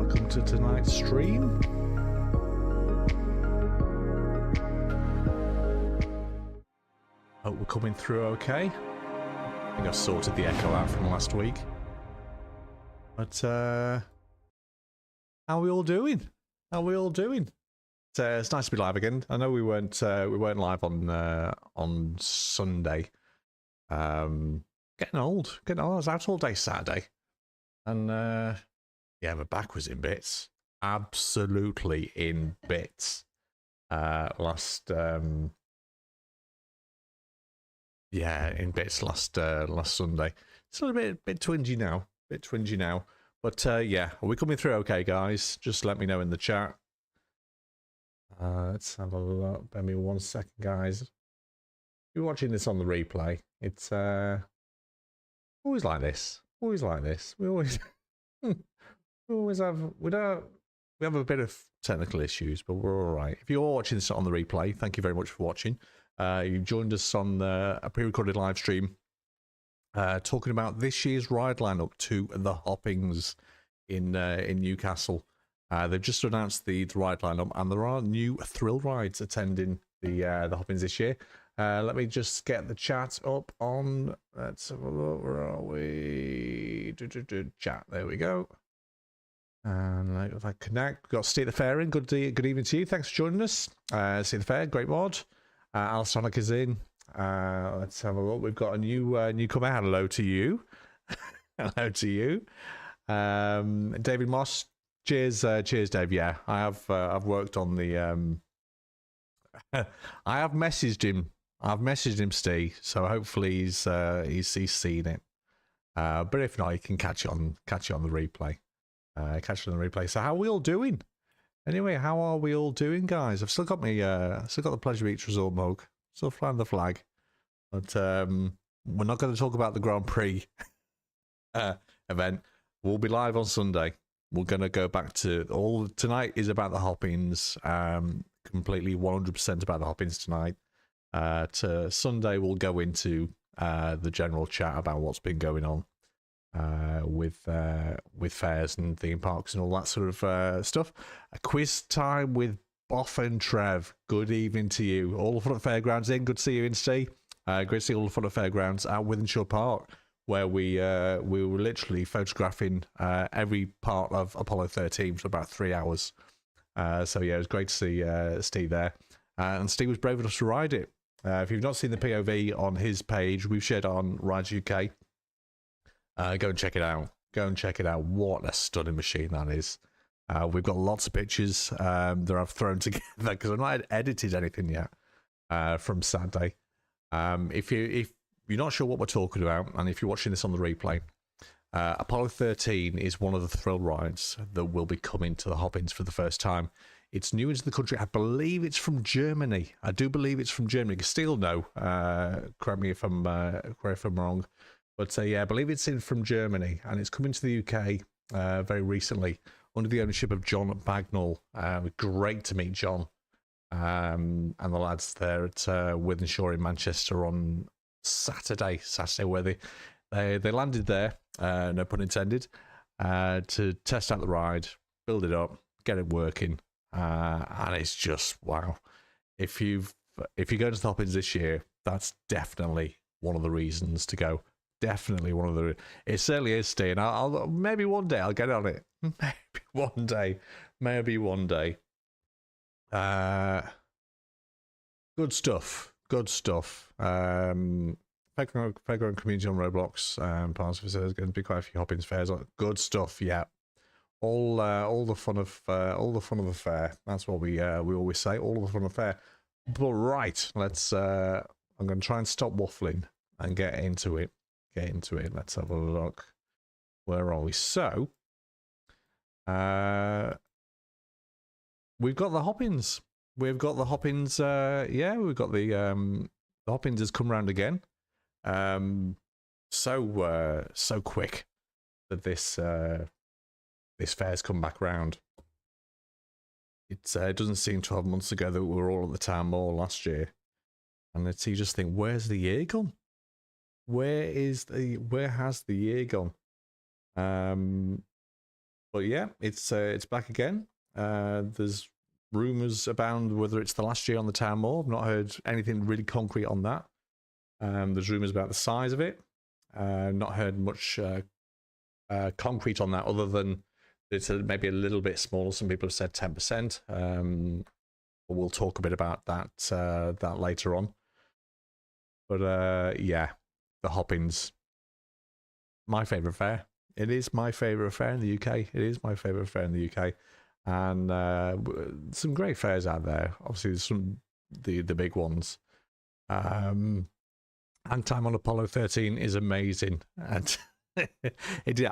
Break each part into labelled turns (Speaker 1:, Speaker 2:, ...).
Speaker 1: welcome to tonight's stream. Hope we're coming through okay. I think I've sorted the echo out from last week. But how are we all doing? How are we all doing? It's nice to be live again. I know we weren't live on Sunday. Getting old. I was out all day Saturday, and yeah, my back was in bits. Absolutely in bits. Last Sunday. It's a little bit twingy now. But yeah, are we coming through okay, guys? Just let me know in the chat. Let's have a look. Bear me 1 second, guys. If you're watching this on the replay, it's always like this. We always we have a bit of technical issues, but we're all right. If you're watching this on the replay, thank you very much for watching. You joined us on a pre-recorded live stream talking about this year's ride lineup to the Hoppings in Newcastle. They've just announced the ride lineup, and there are new thrill rides attending the Hoppings this year. Let me just get the chat up on. Let's have a look. Where are we? Chat. There we go. And if I connect, we've got Steve the Fair in. Good evening to you. Thanks for joining us. Steve the Fair, great mod. Alsonic is in. Let's have a look. We've got a newcomer. Hello to you. Hello to you. David Moss. Cheers, Dave. Yeah, I've worked on the. I have messaged him. I've messaged him, Steve. So hopefully he's seen it. But if not, you can catch it on the replay. So how are we all doing? Anyway, how are we all doing, guys? I've still got the Pleasure Beach Resort mug. Still flying the flag. But we're not going to talk about the Grand Prix event. We'll be live on Sunday. We're going to go back to tonight is about the Hoppings. Completely 100% about the Hoppings tonight. To Sunday, we'll go into the general chat about what's been going on with fairs and theme parks and all that sort of stuff. A quiz time with Boff and Trev. Good evening to you. All the fun at Fairgrounds in. Good to see you in, Steve. Great to see all the fun at Fairgrounds at Wythenshawe Park, where we were literally photographing every part of Apollo 13 for about 3 hours. So yeah, it was great to see Steve there. And Steve was brave enough to ride it. If you've not seen the POV on his page, we've shared it on Rides UK. Go and check it out. What a stunning machine that is. We've got lots of pictures that I've thrown together because I've not edited anything yet from Saturday. If you're not sure what we're talking about, and if you're watching this on the replay, Apollo 13 is one of the thrill rides that will be coming to the Hoppings for the first time. It's new into the country. I believe it's from Germany. I do believe it's from Germany. Still no. Correct me if I'm wrong. But yeah, I believe it's from Germany, and it's coming to the UK very recently under the ownership of John Bagnall. Great to meet John and the lads there at Wythenshawe in Manchester on Saturday, where they landed there, no pun intended, to test out the ride, build it up, get it working, and it's just wow. If you go to the Hoppings this year, that's definitely one of the reasons to go. Definitely one of the. It certainly is, Steve. I'll maybe one day I'll get on it. Maybe one day. Good stuff. Fairground community on Roblox. Parts of it, there's going to be quite a few Hoppings fairs. Good stuff. Yeah. All the fun of the fair. That's what we always say. All of the fun of the fair. But right, let's. I'm going to try and stop waffling and get into it. Let's have a look. Where are we? So, we've got the Hoppings. We've got the Hoppings. Yeah, we've got the Hoppings has come round again. So quick that this fair's come back round. It doesn't seem 12 months ago that we were all at the Town Moor last year, and you just think, where's the year gone? Where has the year gone? But yeah, it's back again. There's rumours abound whether it's the last year on the Town Moor. I've not heard anything really concrete on that. There's rumours about the size of it. Not heard much concrete on that, other than it's maybe a little bit smaller. Some people have said 10%. We'll talk a bit about that later on. But yeah, the Hoppings, my favourite fair. It is my favourite fair in the UK. It is my favourite fair in the UK, and some great fairs out there. Obviously, there's some the big ones. Hang Time on Apollo 13 is amazing, and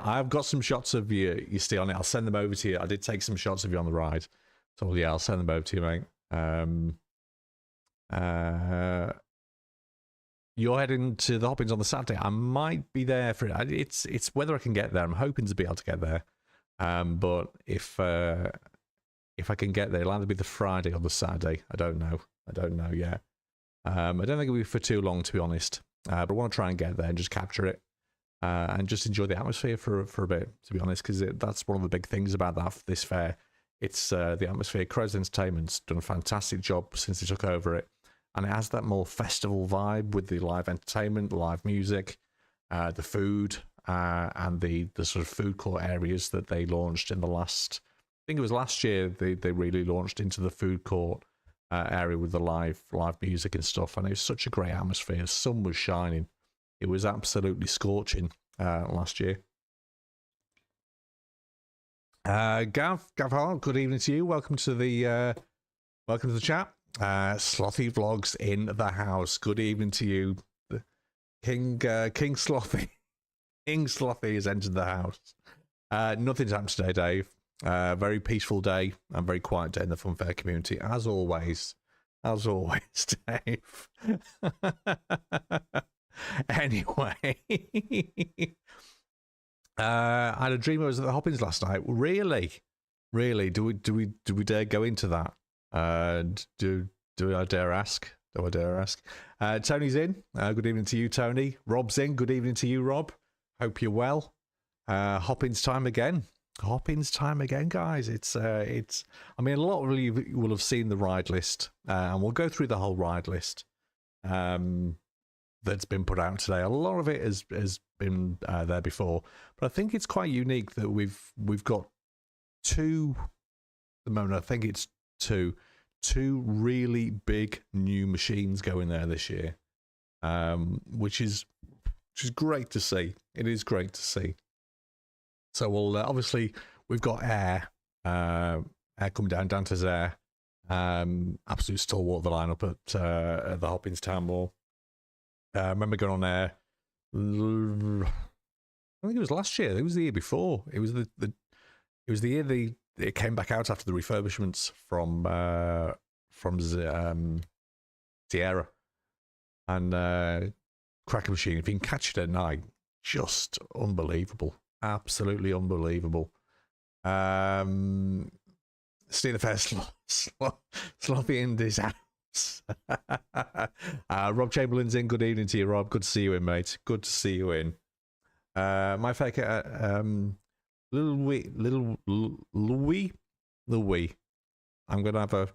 Speaker 1: I've got some shots of you still on it. I'll send them over to you. I did take some shots of you on the ride, so yeah, I'll send them over to you, mate. You're heading to the Hoppings on the Saturday. I might be there for it. It's whether I can get there. I'm hoping to be able to get there. But if I can get there, it'll either be the Friday or the Saturday. I don't know yet. I don't think it'll be for too long, to be honest. But I want to try and get there and just capture it and just enjoy the atmosphere for a bit, to be honest, because that's one of the big things about this fair. It's the atmosphere. Crows Entertainment's done a fantastic job since they took over it. And it has that more festival vibe with the live entertainment, live music, the food, and the sort of food court areas that they launched in the last, I think it was last year, they really launched into the food court area with the live music and stuff. And it was such a great atmosphere. The sun was shining. It was absolutely scorching last year. Gav Hart, good evening to you. Welcome to the chat. Slothy Vlogs in the house. Good evening to you. King Slothy. King Slothy has entered the house. Nothing's happened today, Dave. Very peaceful day and very quiet day in the Funfair community, as always. As always, Dave. Anyway. I had a dream I was at the Hoppings last night. Really? Do we dare go into that? Do I dare ask? Tony's in. Good evening to you, Tony. Rob's in. Good evening to you, Rob. Hope you're well. Hoppings time again. Hoppings time again, guys. It's. I mean, a lot of you will have seen the ride list, and we'll go through the whole ride list that's been put out today. A lot of it has been there before, but I think it's quite unique that we've got two. At the moment, I think it's two really big new machines going there this year, which is great to see. It is great to see. So we'll obviously we've got Air coming down, Dante's Air, absolute stalwart of the lineup at the Hoppings Town Moor. I remember going on there. I think it was last year. It was the year before. It was the year it came back out after the refurbishments from Sierra, and Cracker Machine. If you can catch it at night, just unbelievable, absolutely unbelievable. Steal the Fair Sloppy in this house. Rob Chamberlain's in. Good evening to you, Rob. Good to see you in, mate. Good to see you in. My fake Little Louis. I'm gonna have a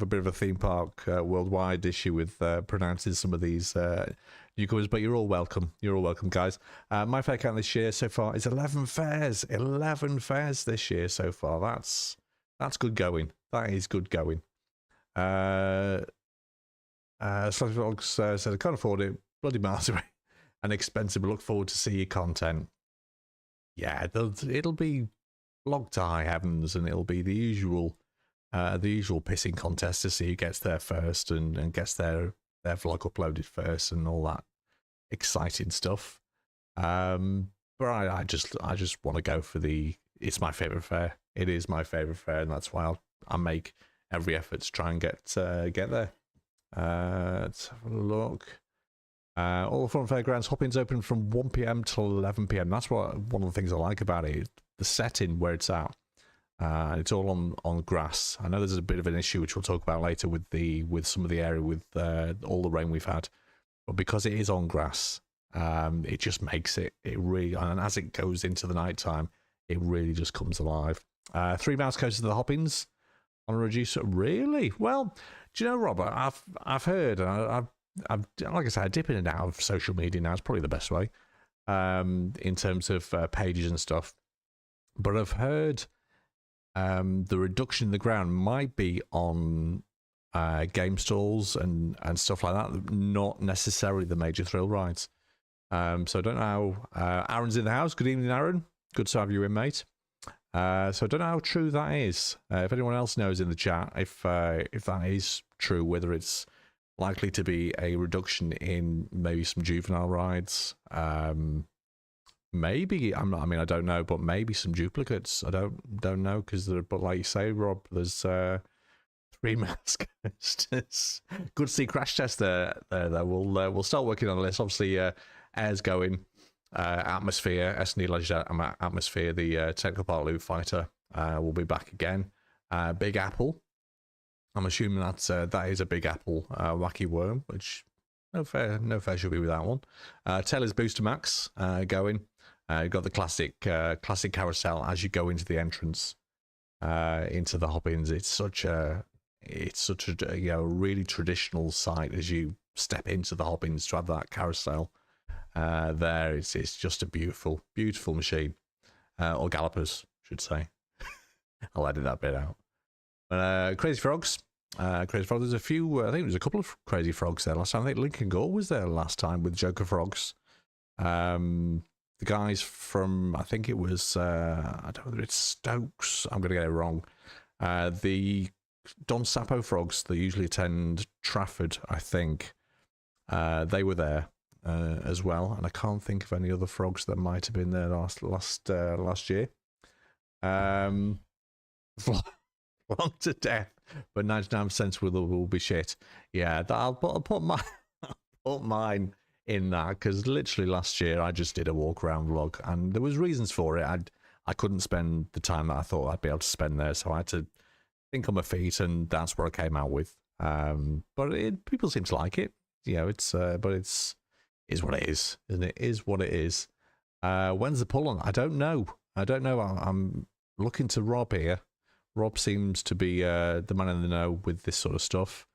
Speaker 1: bit of a theme park worldwide issue with pronouncing some of these newcomers, but you're all welcome. You're all welcome, guys. My fair count this year so far is 11 fairs. 11 fairs this year so far. That's good going. That is good going. Slotty Vlogs said I can't afford it. Bloody miles away and expensive. But look forward to see your content. Yeah, it'll be vlog to high heavens, and it'll be the usual pissing contest to see who gets there first and gets their vlog uploaded first and all that exciting stuff. But I just want to go for it's my favorite fair. It is my favorite fair, and that's why I make every effort to try and get there. Let's have a look. All the Front Fairgrounds Hoppings open from 1 p.m. till 11 p.m. That's one of the things I like about it. The setting where it's at. It's all on grass. I know there's a bit of an issue which we'll talk about later with some of the area with all the rain we've had, but because it is on grass, it just makes it really. And as it goes into the night time, it really just comes alive. 3 mouse coasters to the Hoppings on a reducer. Really? Well, do you know, Robert? I've heard. I've like I said, I dip in and out of social media now. It's probably the best way in terms of pages and stuff. But I've heard the reduction in the ground might be on game stalls and stuff like that, not necessarily the major thrill rides. So I don't know how Aaron's in the house. Good evening, Aaron. Good to have you in, mate. So I don't know how true that is. If anyone else knows in the chat, if that is true, whether it's likely to be a reduction in maybe some juvenile rides, maybe I don't know, but maybe some duplicates. I don't know because but like you say, Rob, there's 3 mouse coasters. Good to see Crash Test there. We'll start working on the list. Obviously, Air's going. Atmosphere, S&D Legend Atmosphere, the Technical Part Loop Fighter will be back again. Big Apple, I'm assuming that is a Big Apple Wacky Worm, which no fair should be with that one. Taylor's Booster Max going. You've got the classic carousel as you go into the entrance into the Hoppings. It's such a really traditional sight as you step into the Hoppings to have that carousel. There, it's just a beautiful machine, or gallopers, should say. I'll edit that bit out. Crazy Frogs, There's a few. I think there's a couple of Crazy Frogs there last time. I think Lincoln Gore was there last time with Joker Frogs. The guys from, I think it was, I don't know whether it's Stokes. I'm going to get it wrong. The Don Sappo Frogs. They usually attend Trafford, I think. They were there. As well, and I can't think of any other frogs that might have been there last year. Long to death, but 99% will be shit. Yeah, I'll put mine in that because literally last year I just did a walk around vlog, and there was reasons for it. I couldn't spend the time that I thought I'd be able to spend there, so I had to think on my feet, and that's what I came out with. But people seem to like it. You know, but it's is what it is, isn't it? Is what it is. When's the pull on? I don't know. I'm looking to Rob here. Rob seems to be the man in the know with this sort of stuff.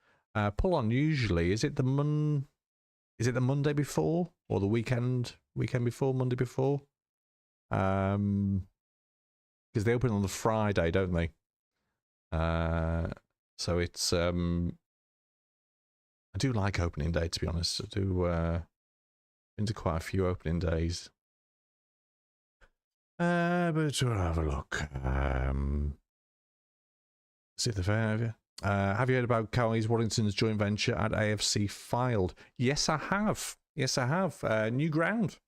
Speaker 1: Pull on usually is it the Monday before or the weekend before, Monday before? Because they open on the Friday, don't they? So it's I do like opening day, to be honest. I do. Into quite a few opening days. But we'll have a look. See if they're fair, have you? Have you heard about Cowie's Waddington's joint venture at AFC filed? Yes, I have. New ground.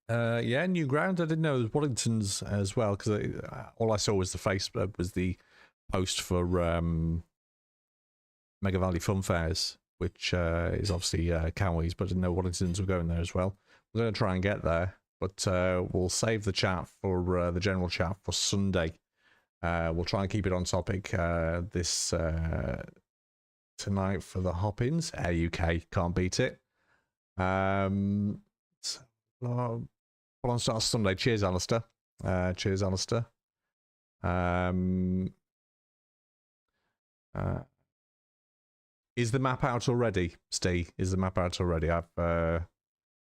Speaker 1: New ground. I didn't know it was Waddington's as well, because all I saw was the post for Mega Valley Fun Fairs, which is obviously Cowie's, but I didn't know Waddington's were going there as well. We're going to try and get there, but we'll save the chat for the general chat for Sunday. We'll try and keep it on topic this tonight for the Hoppings. Air UK, can't beat it. Pull on start Sunday. Cheers, Alistair. Cheers, Alistair. Is the map out already, Steve? Is the map out already? I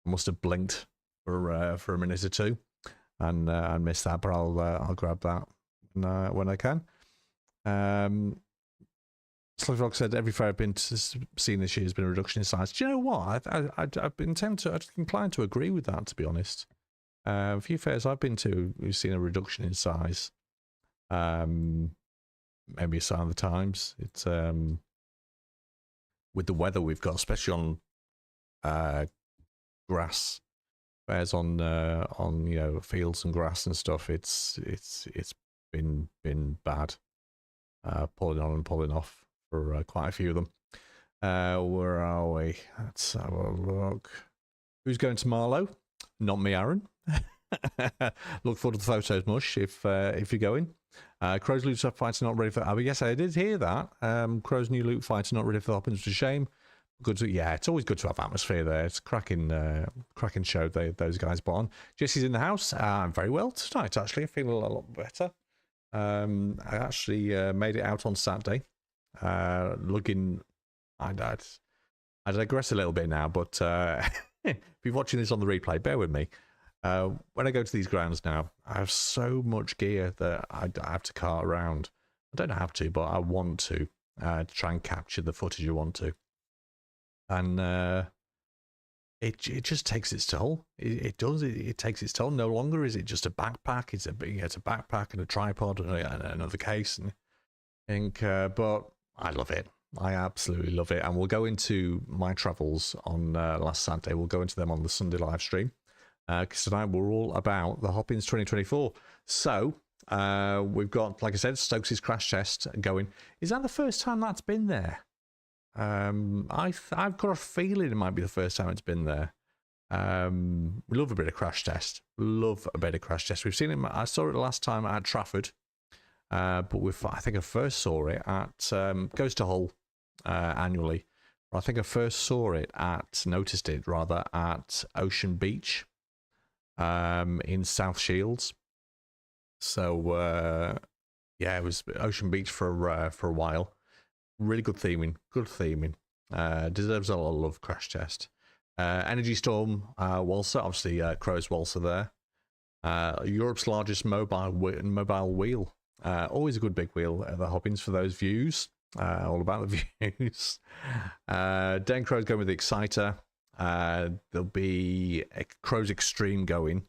Speaker 1: must have blinked for a minute or two, and I missed that, but I'll grab that when I can. Slugdog said every fair I've been seen this year has been a reduction in size. Do you know what? I've been inclined to agree with that, to be honest. A few fairs I've been to, we've seen a reduction in size. Maybe a sign of the times. It's with the weather we've got, especially on grass fairs on fields and grass and stuff. It's been bad, pulling on and pulling off for quite a few of them. Where are we? Let's have a look. Who's going to Marlow? Not me, Aaron. Look forward to the photos, Mush, if you're going. Crow's loot fighter not ready for. Yes, I did hear that. Crow's new loot fighter not ready for the Hoppings, which is a shame. good to, yeah, it's always good to have atmosphere there. It's a cracking show those guys put on. Jesse's in the house. I'm very well tonight, actually. I feel a lot better. I actually made it out on Saturday. Looking, I digress a little bit now, but if you're watching this on the replay, bear with me. When I go to these grounds now, I have so much gear that I have to cart around. I don't have to, but I want to try and capture the footage I want to. And it just takes its toll. It does. It takes its toll. No longer is it just a backpack. It's a backpack and a tripod and another case. But I love it. I absolutely love it. And we'll go into my travels on last Saturday. We'll go into them on the Sunday live stream. Because tonight we're all about the Hoppings 2024. So we've got, like I said, Stokes' crash test going. Is that the first time that's been there? I've got a feeling it might be the first time it's been there. We love a bit of crash test. Love a bit of crash test. We've seen it. I saw it last time at Trafford, but I think I first saw it at goes to Hull annually. I think I first noticed it rather at Ocean Beach in South Shields. So yeah, it was Ocean Beach for a while. Really good theming. Deserves a lot of love. Crash test. Energy Storm Walser, obviously Crow's Walser there. Europe's largest mobile wheel. Always a good big wheel at the Hoppings for those views. All about the views. Den Crow's going with the Exciter. There'll be a Crow's Extreme going.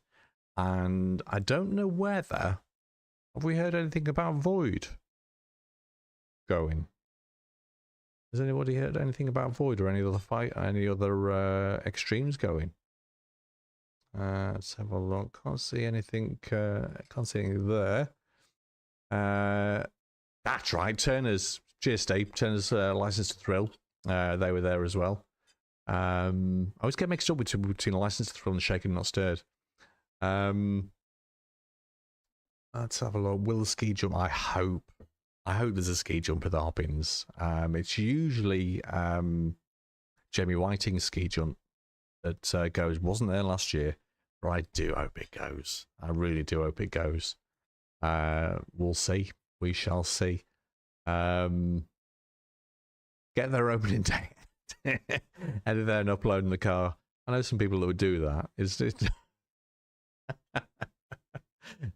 Speaker 1: And I don't know whether... Have we heard anything about Void going? Has anybody heard anything about Void or any other extremes going? Let's have a look. Can't see anything. Can't see anything there. That's right. Turner's. Cheers, Steve. Turner's License to Thrill. They were there as well. I always get mixed up between License to Thrill and Shaken Not Stirred. Let's have a look. Will the ski jump? I hope there's a ski jump at the Hoppings. It's usually Jamie Whiting's ski jump that goes. Wasn't there last year, but I do hope it goes. I really do hope it goes. We'll see. We shall see. Get their opening day. Edit there and upload in the car. I know some people that would do that. It's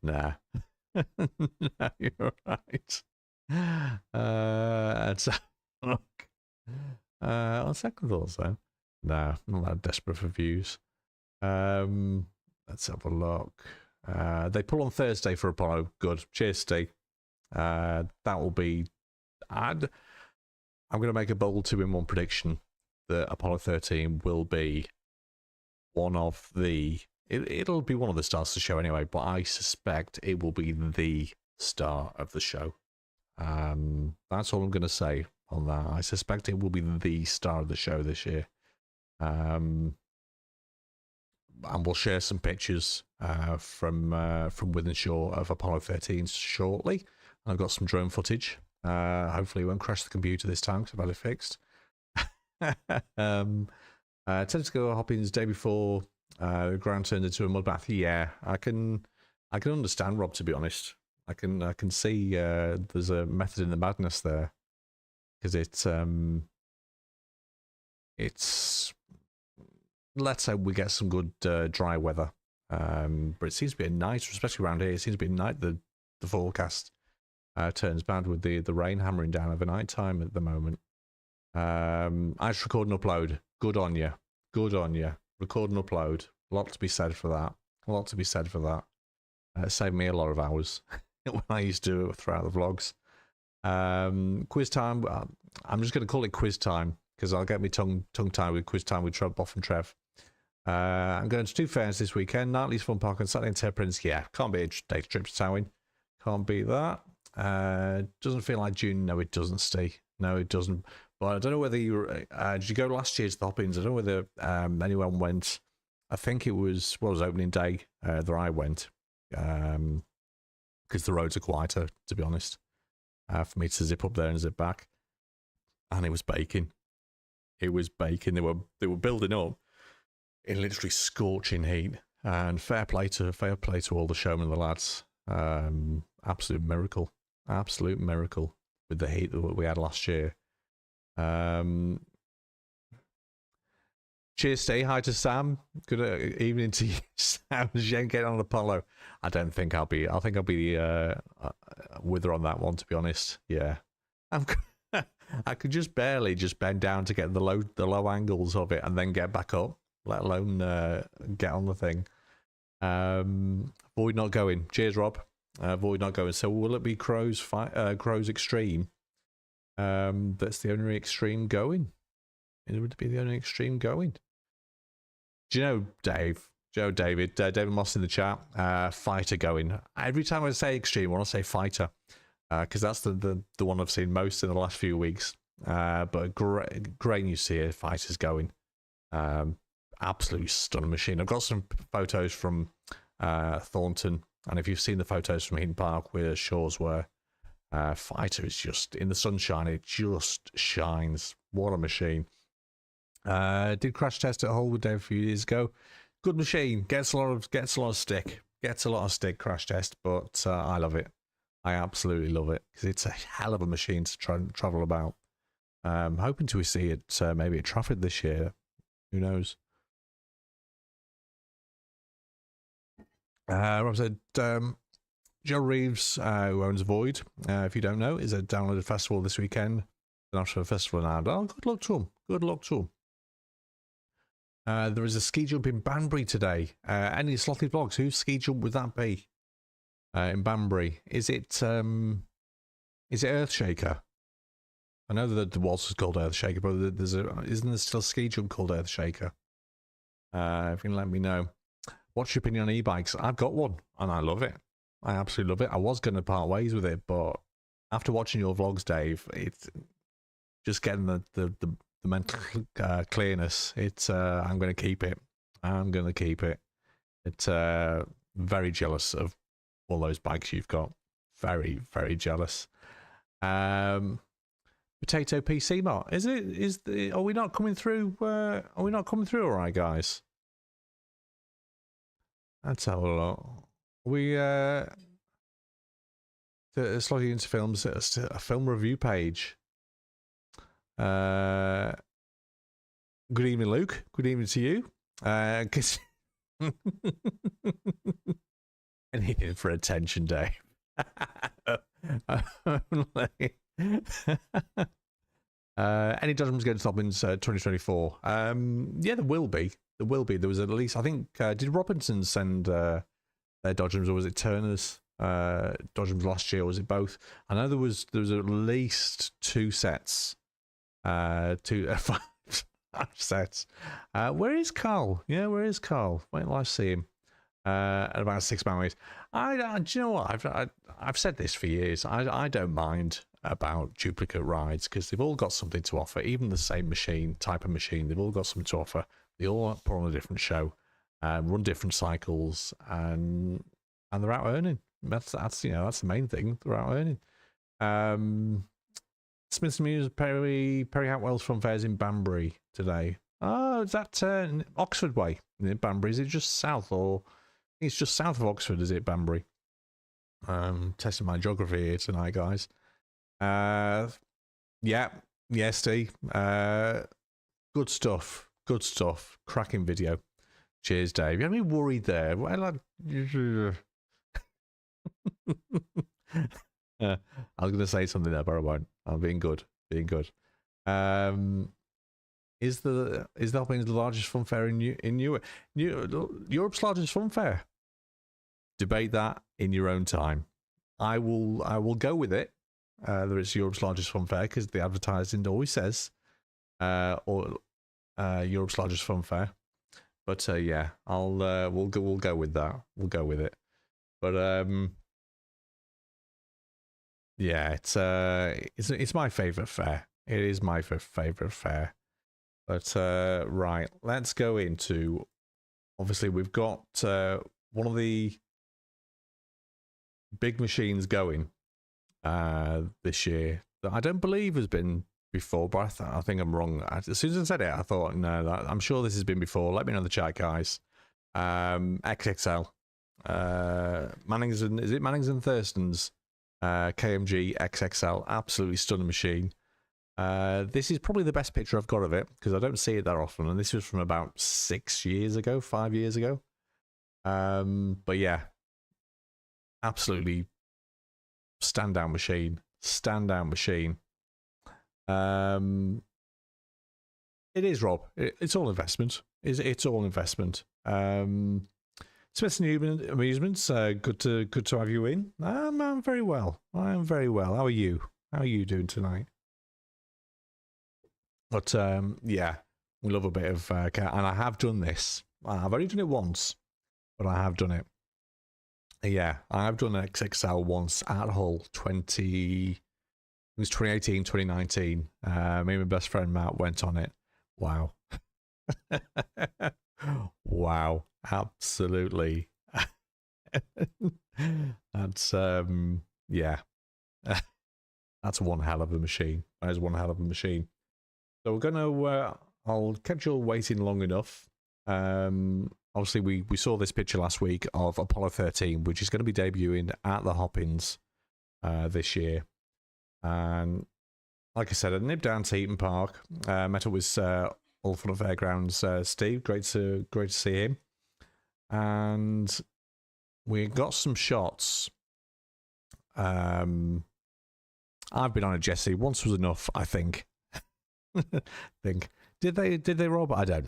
Speaker 1: nah. No, you're right. Look. On second thoughts, though, no, not that desperate for views. Let's have a look. They pull on Thursday for Apollo. Good. Cheers, Steve. That will be. I'm going to make a bold 2-in-1 prediction that Apollo 13 will be one of the. It'll be one of the stars of the show anyway, but I suspect it will be the star of the show. That's all I'm going to say on that. I suspect it will be the star of the show this year. And we'll share some pictures from Withenshaw of Apollo 13 shortly. I've got some drone footage. Hopefully it won't crash the computer this time because I've had it fixed. Tended to go Hoppings day before the ground turned into a mud bath. Yeah, I can understand, Rob, to be honest. I can see there's a method in the madness there, because it's let's say we get some good dry weather, but it seems to be a night, especially around here. It seems to be a night. The forecast turns bad with the rain hammering down over night time at the moment. I just record and upload. Good on you. Record and upload. A lot to be said for that. It saved me a lot of hours when I used to do it throughout the vlogs. Quiz time. I'm just going to call it quiz time because I'll get me tongue tied with quiz time with Trev, Boff and Trev. I'm going to 2 fairs this weekend. Nightly's Fun Park and Saturday in Temperance. Yeah, can't be a day trip to Towing. Can't beat that. Doesn't feel like June. No, it doesn't, Steve. No, it doesn't. But I don't know whether you did you go last year to the Hoppings? I don't know whether anyone went. I think it was opening day that I went, because the roads are quieter, to be honest, for me to zip up there and zip back, and it was baking. it was baking. They were building up in literally scorching heat. And fair play to all the showmen, the lads. Absolute miracle with the heat that we had last year. Cheers, stay hi to Sam. Good evening to you, Sam. Jen, get on the polo. I think I'll be with her on that one, to be honest. Yeah, I could just barely bend down to get the low angles of it and then get back up, let alone get on the thing. Void not going. Cheers, Rob. Void not going. So will it be Crow's Extreme? That's the only extreme going. It would be the only extreme going. Do you know, Dave? David Moss in the chat. Fighter going. Every time I say extreme, I want to say fighter, because that's the one I've seen most in the last few weeks. But great news here. Fighters going. Absolutely stunning machine. I've got some photos from Thornton, and if you've seen the photos from Heaton Park where Shaw's were, Fighter is just in the sunshine. It just shines. What a machine! Did crash test at Holwood Day a few years ago. Good machine. Gets a lot of stick. Gets a lot of stick crash test, but I love it. I absolutely love it because it's a hell of a machine to try and travel about. Hoping to see it maybe at Trafford this year. Who knows? Rob said, Joe Reeves, who owns Void, if you don't know, is a downloaded festival this weekend. The National Festival now. Oh, good luck to him. Good luck to him. There is a ski jump in Banbury today. Any slothy vlogs? Whose ski jump would that be? In Banbury, is it Earthshaker? I know that the waltz is called Earthshaker, but isn't there still a ski jump called Earthshaker? If you can let me know. What's your opinion on e-bikes? I've got one, and I love it. I absolutely love it. I was going to part ways with it, but after watching your vlogs, Dave, it's just getting the mental clearness. I'm going to keep it. I'm going to keep it. It's very jealous of all those bikes you've got. Very, very jealous. Potato PC Mart. Are we not coming through? Are we not coming through? All right, guys. Let's have a look. We Slotty into films. A film review page. Good evening, Luke. Good evening to you. Anything for attention, Dave. Any judgments going to stop in 2024? Yeah, there will be. There will be. There was at least, I think, did Robinson send their dodgems, or was it Turner's dodgems last year, or was it both? I know there was at least 2 sets, 5 sets. Where is Carl? Yeah, where is Carl? Wait till I see him. At about 6 hours. Do you know what? I've said this for years. I don't mind about duplicate rides because they've all got something to offer. Even the same type of machine, they've all got something to offer. They all put on a different show, run different cycles, and they're out earning. That's the main thing. They're out earning. Smith's Muse, Perry Hatwell's Fun Fairs in Banbury today. Oh, is that Oxford way? Banbury? Is it just south, or it's just south of Oxford? Is it Banbury? Testing my geography here tonight, guys. Yeah, Steve. Good stuff. Good stuff. Cracking video. Cheers, Dave. You had me worried there. Well, I was going to say something there, but I won't. I'm being good. Being good. Is the Alpines the largest fun fair in Europe? Europe's largest fun fair? Debate that in your own time. I will go with it. That it's Europe's largest fun fair because the advertising always says, or Europe's largest fun fair. But yeah, we'll go with that. We'll go with it. But yeah, it's my favorite fair. It is my favorite fair. But right, let's go into. Obviously, we've got one of the big machines going this year that I don't believe has been before, but I think I'm wrong. As soon as I said it, I thought, no, I'm sure this has been before. Let me know in the chat, guys. XXL. Mannings and, is it Mannings and Thurston's? KMG XXL. Absolutely stunning machine. This is probably the best picture I've got of it, because I don't see it that often, and this was from about 6 years ago, 5 years ago. But yeah, absolutely standout machine. Standout machine. It is, Rob. It's all investment. It's all investment. Smith's Amusements, good to have you in. I'm very well. I am very well. How are you? How are you doing tonight? But yeah, we love a bit of and I have done this. I've only done it once, but I have done it. Yeah, I have done an XXL once at Hull. It was 2018, 2019. Me and my best friend Matt went on it. Wow. Wow. Absolutely. That's yeah. That's one hell of a machine. That is one hell of a machine. So we're gonna I'll kept you all waiting long enough. Obviously we saw this picture last week of Apollo 13, which is going to be debuting at the Hoppings this year. And like I said, I nipped down to Eaton Park. Met up with All Fun at Fairgrounds Steve. Great to see him. And we got some shots. I've been on a Jesse. Once was enough, I think. Did they rob? I don't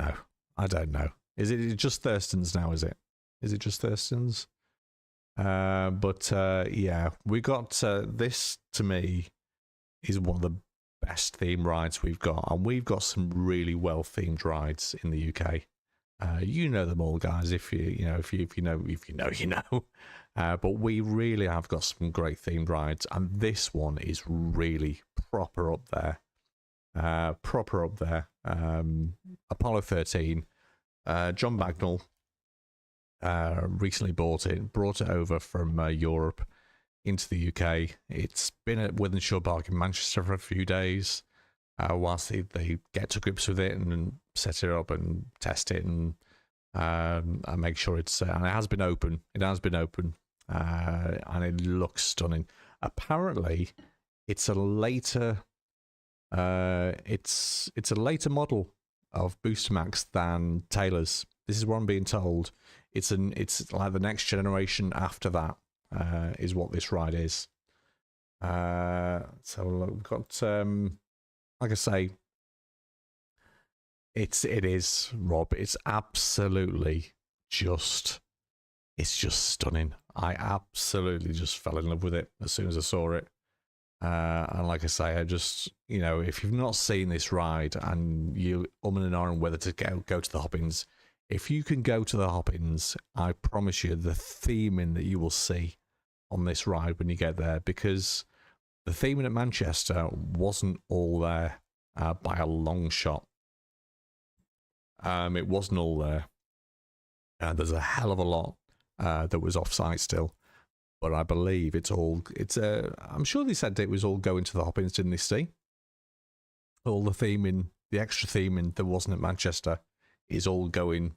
Speaker 1: know. Is it just Thurston's now? Is it just Thurston's? But yeah, we got this. To me, is one of the best themed rides we've got, and we've got some really well themed rides in the UK. You know them all, guys. If you know. But we really have got some great themed rides, and this one is really proper up there. Apollo 13. John Bagnall recently brought it over from Europe into the UK. It's been at Wythenshawe Park in Manchester for a few days whilst they get to grips with it and set it up and test it and make sure it's and it has been open. And it looks stunning. Apparently, it's a later it's a later model of Booster Max than Taylor's. This is what I'm being told. It's like the next generation after that is what this ride is. So we've got like I say, it is, Rob. It's absolutely just stunning. I absolutely just fell in love with it as soon as I saw it. And like I say, I just, if you've not seen this ride and you and ahhing whether to go to the Hoppings, if you can go to the Hoppings, I promise you the theming that you will see on this ride when you get there, because the theming at Manchester wasn't all there by a long shot. It wasn't all there. There's a hell of a lot that was off-site still. But I believe I'm sure they said it was all going to the Hoppings, didn't they, Steve? All the theming, the extra theming that wasn't at Manchester is all going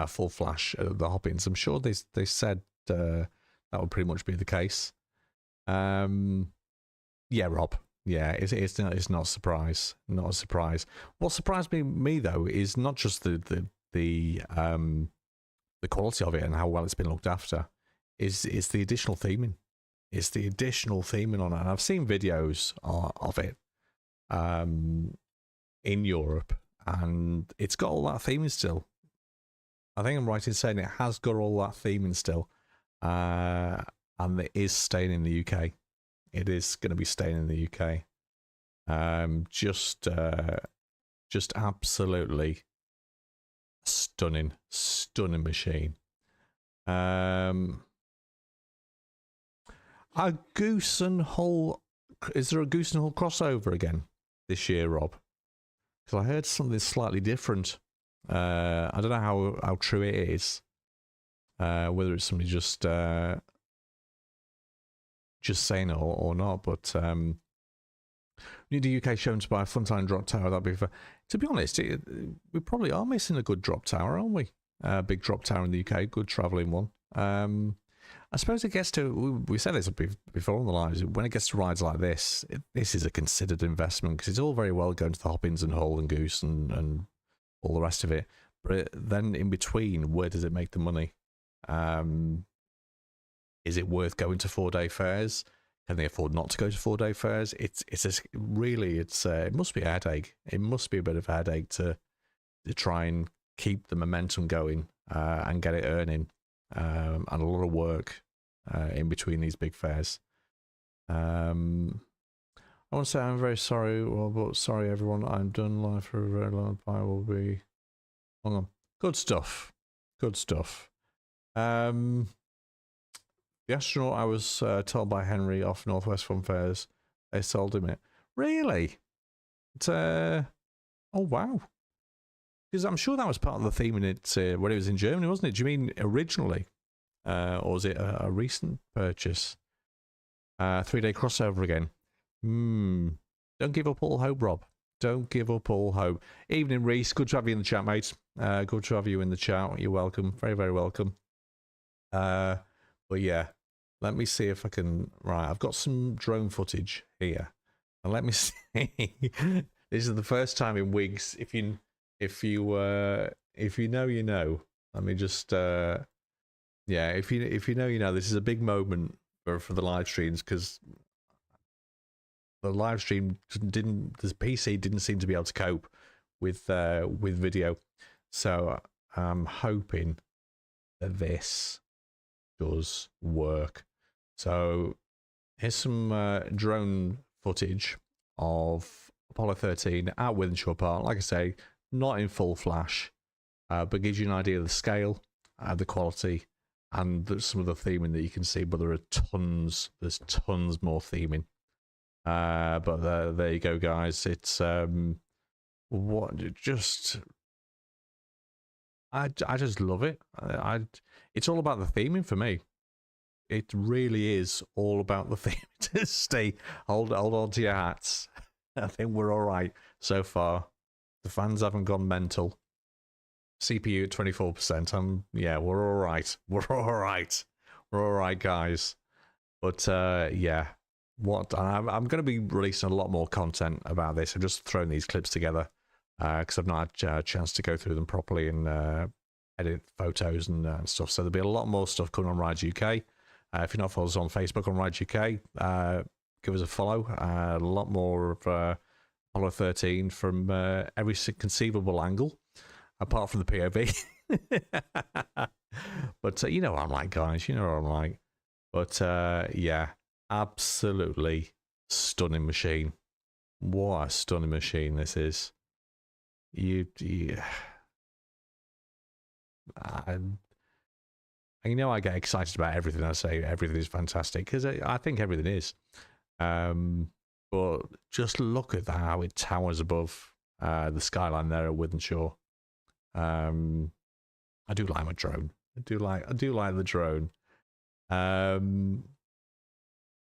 Speaker 1: full flash at the Hoppings. I'm sure they said that would pretty much be the case. Yeah, Rob. Yeah, it's not a surprise. Not a surprise. What surprised me though is not just the quality of it and how well it's been looked after. Is the additional theming. It's the additional theming on it. And I've seen videos of it in Europe, and it's got all that theming still. I think I'm right in saying it has got all that theming still. And it is staying in the UK. It is going to be staying in the UK. Just absolutely stunning machine. A Goose and Hull, is there a Goose and Hull crossover again this year, Rob? Because I heard something slightly different. I don't know how true it is. Whether it's somebody just saying it or not, but Need a UK shown to buy a Funtime drop tower. That'd be fair. To be honest, we probably are missing a good drop tower, aren't we? Big drop tower in the UK, good travelling one. I suppose it gets to, we said this before on the lives, when it gets to rides like this, this is a considered investment, because it's all very well going to the Hoppings and Hull and Goose and all the rest of it. But then in between, where does it make the money? Is it worth going to 4-day fairs? Can they afford not to go to 4-day fairs? It must be a headache. It must be a bit of a headache to try and keep the momentum going and get it earning, and a lot of work in between these big fairs. I want to say I'm very sorry. Well, but sorry everyone. I'm done live for a very long time. I will be. Hang on. Good stuff. Good stuff. The astronaut, I was told by Henry off Northwest Fun Fairs, they sold him it. Really? Oh wow. Because I'm sure that was part of the theme in it when it was in Germany, wasn't it? Do you mean originally? Or was it a recent purchase? 3-day crossover again. Don't give up all hope, Rob. Don't give up all hope. Evening, Reese. Good to have you in the chat, mate. Good to have you in the chat. You're welcome. Very, very welcome. But yeah, let me see if I can. Right, I've got some drone footage here, and let me see. This is the first time in weeks. If you know, you know. Let me just. Yeah, if you know, you know. This is a big moment for the live streams, because the live stream didn't. The PC didn't seem to be able to cope with video, so I'm hoping that this does work. So here's some drone footage of Apollo 13 at Wythenshawe Park. Like I say, not in full flash, but gives you an idea of the scale, the quality, and some of the theming that you can see. But there's tons more theming. But there you go, guys. It's I just love it. It's all about the theming for me. It really is all about the theme. Stay, hold on to your hats. I think we're all right so far. The fans haven't gone mental. CPU at 24%. Yeah, we're all right. We're all right. We're all right, guys. But yeah, I'm going to be releasing a lot more content about this. I'm just throwing these clips together because I've not had a chance to go through them properly and edit photos and stuff. So there'll be a lot more stuff coming on Rides UK. If you're not following us on Facebook on Rides UK, give us a follow. A lot more of Apollo 13 from every conceivable angle, apart from the POV. But you know what I'm like, guys. You know what I'm like. But yeah, absolutely stunning machine. What a stunning machine this is. You know, I get excited about everything. I say everything is fantastic because I think everything is. But just look at how it towers above the skyline there at Wythenshawe. I do like my drone. I do like the drone.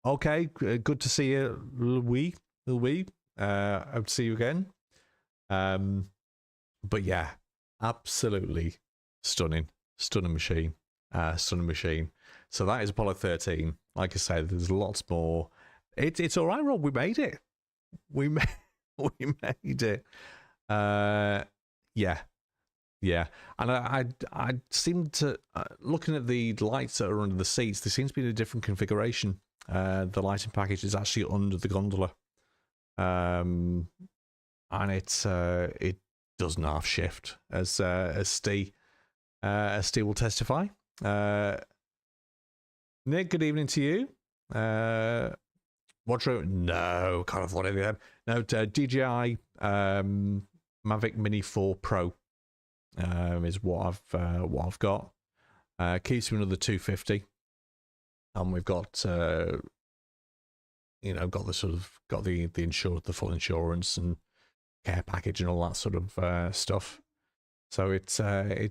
Speaker 1: Okay, good to see you, Louis. Hope to see you again. But yeah, absolutely stunning machine. Stunning machine. So that is Apollo 13. Like I said, there's lots more. It's all right, Rob. We made it. We made it. Yeah. And I seem to looking at the lights that are under the seats. There seems to be a different configuration. The lighting package is actually under the gondola, and it doesn't half shift as Steve will testify. Nick, good evening to you. What drone? No, can't afford any of them. No, DJI Mavic Mini 4 Pro is what I've got. Keeps me another 250, and we've got got the full insurance and care package and all that sort of stuff. So I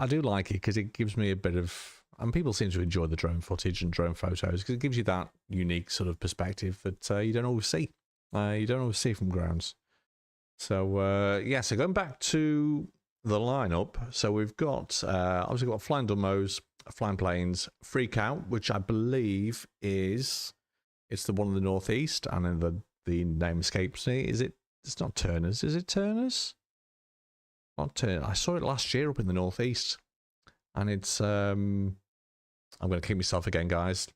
Speaker 1: do like it because it gives me a bit of, and people seem to enjoy the drone footage and drone photos because it gives you that unique sort of perspective that you don't always see You don't always see from grounds. So yeah, so going back to the lineup, so we've got obviously got Flying Dumbos, Flying Planes, Freak Out, which I believe it's the one in the northeast, and then the name escapes me. Is it? It's not Turners. Is it Turners? Not Turners. I saw it last year up in the northeast, and it's I'm going to kick myself again, guys.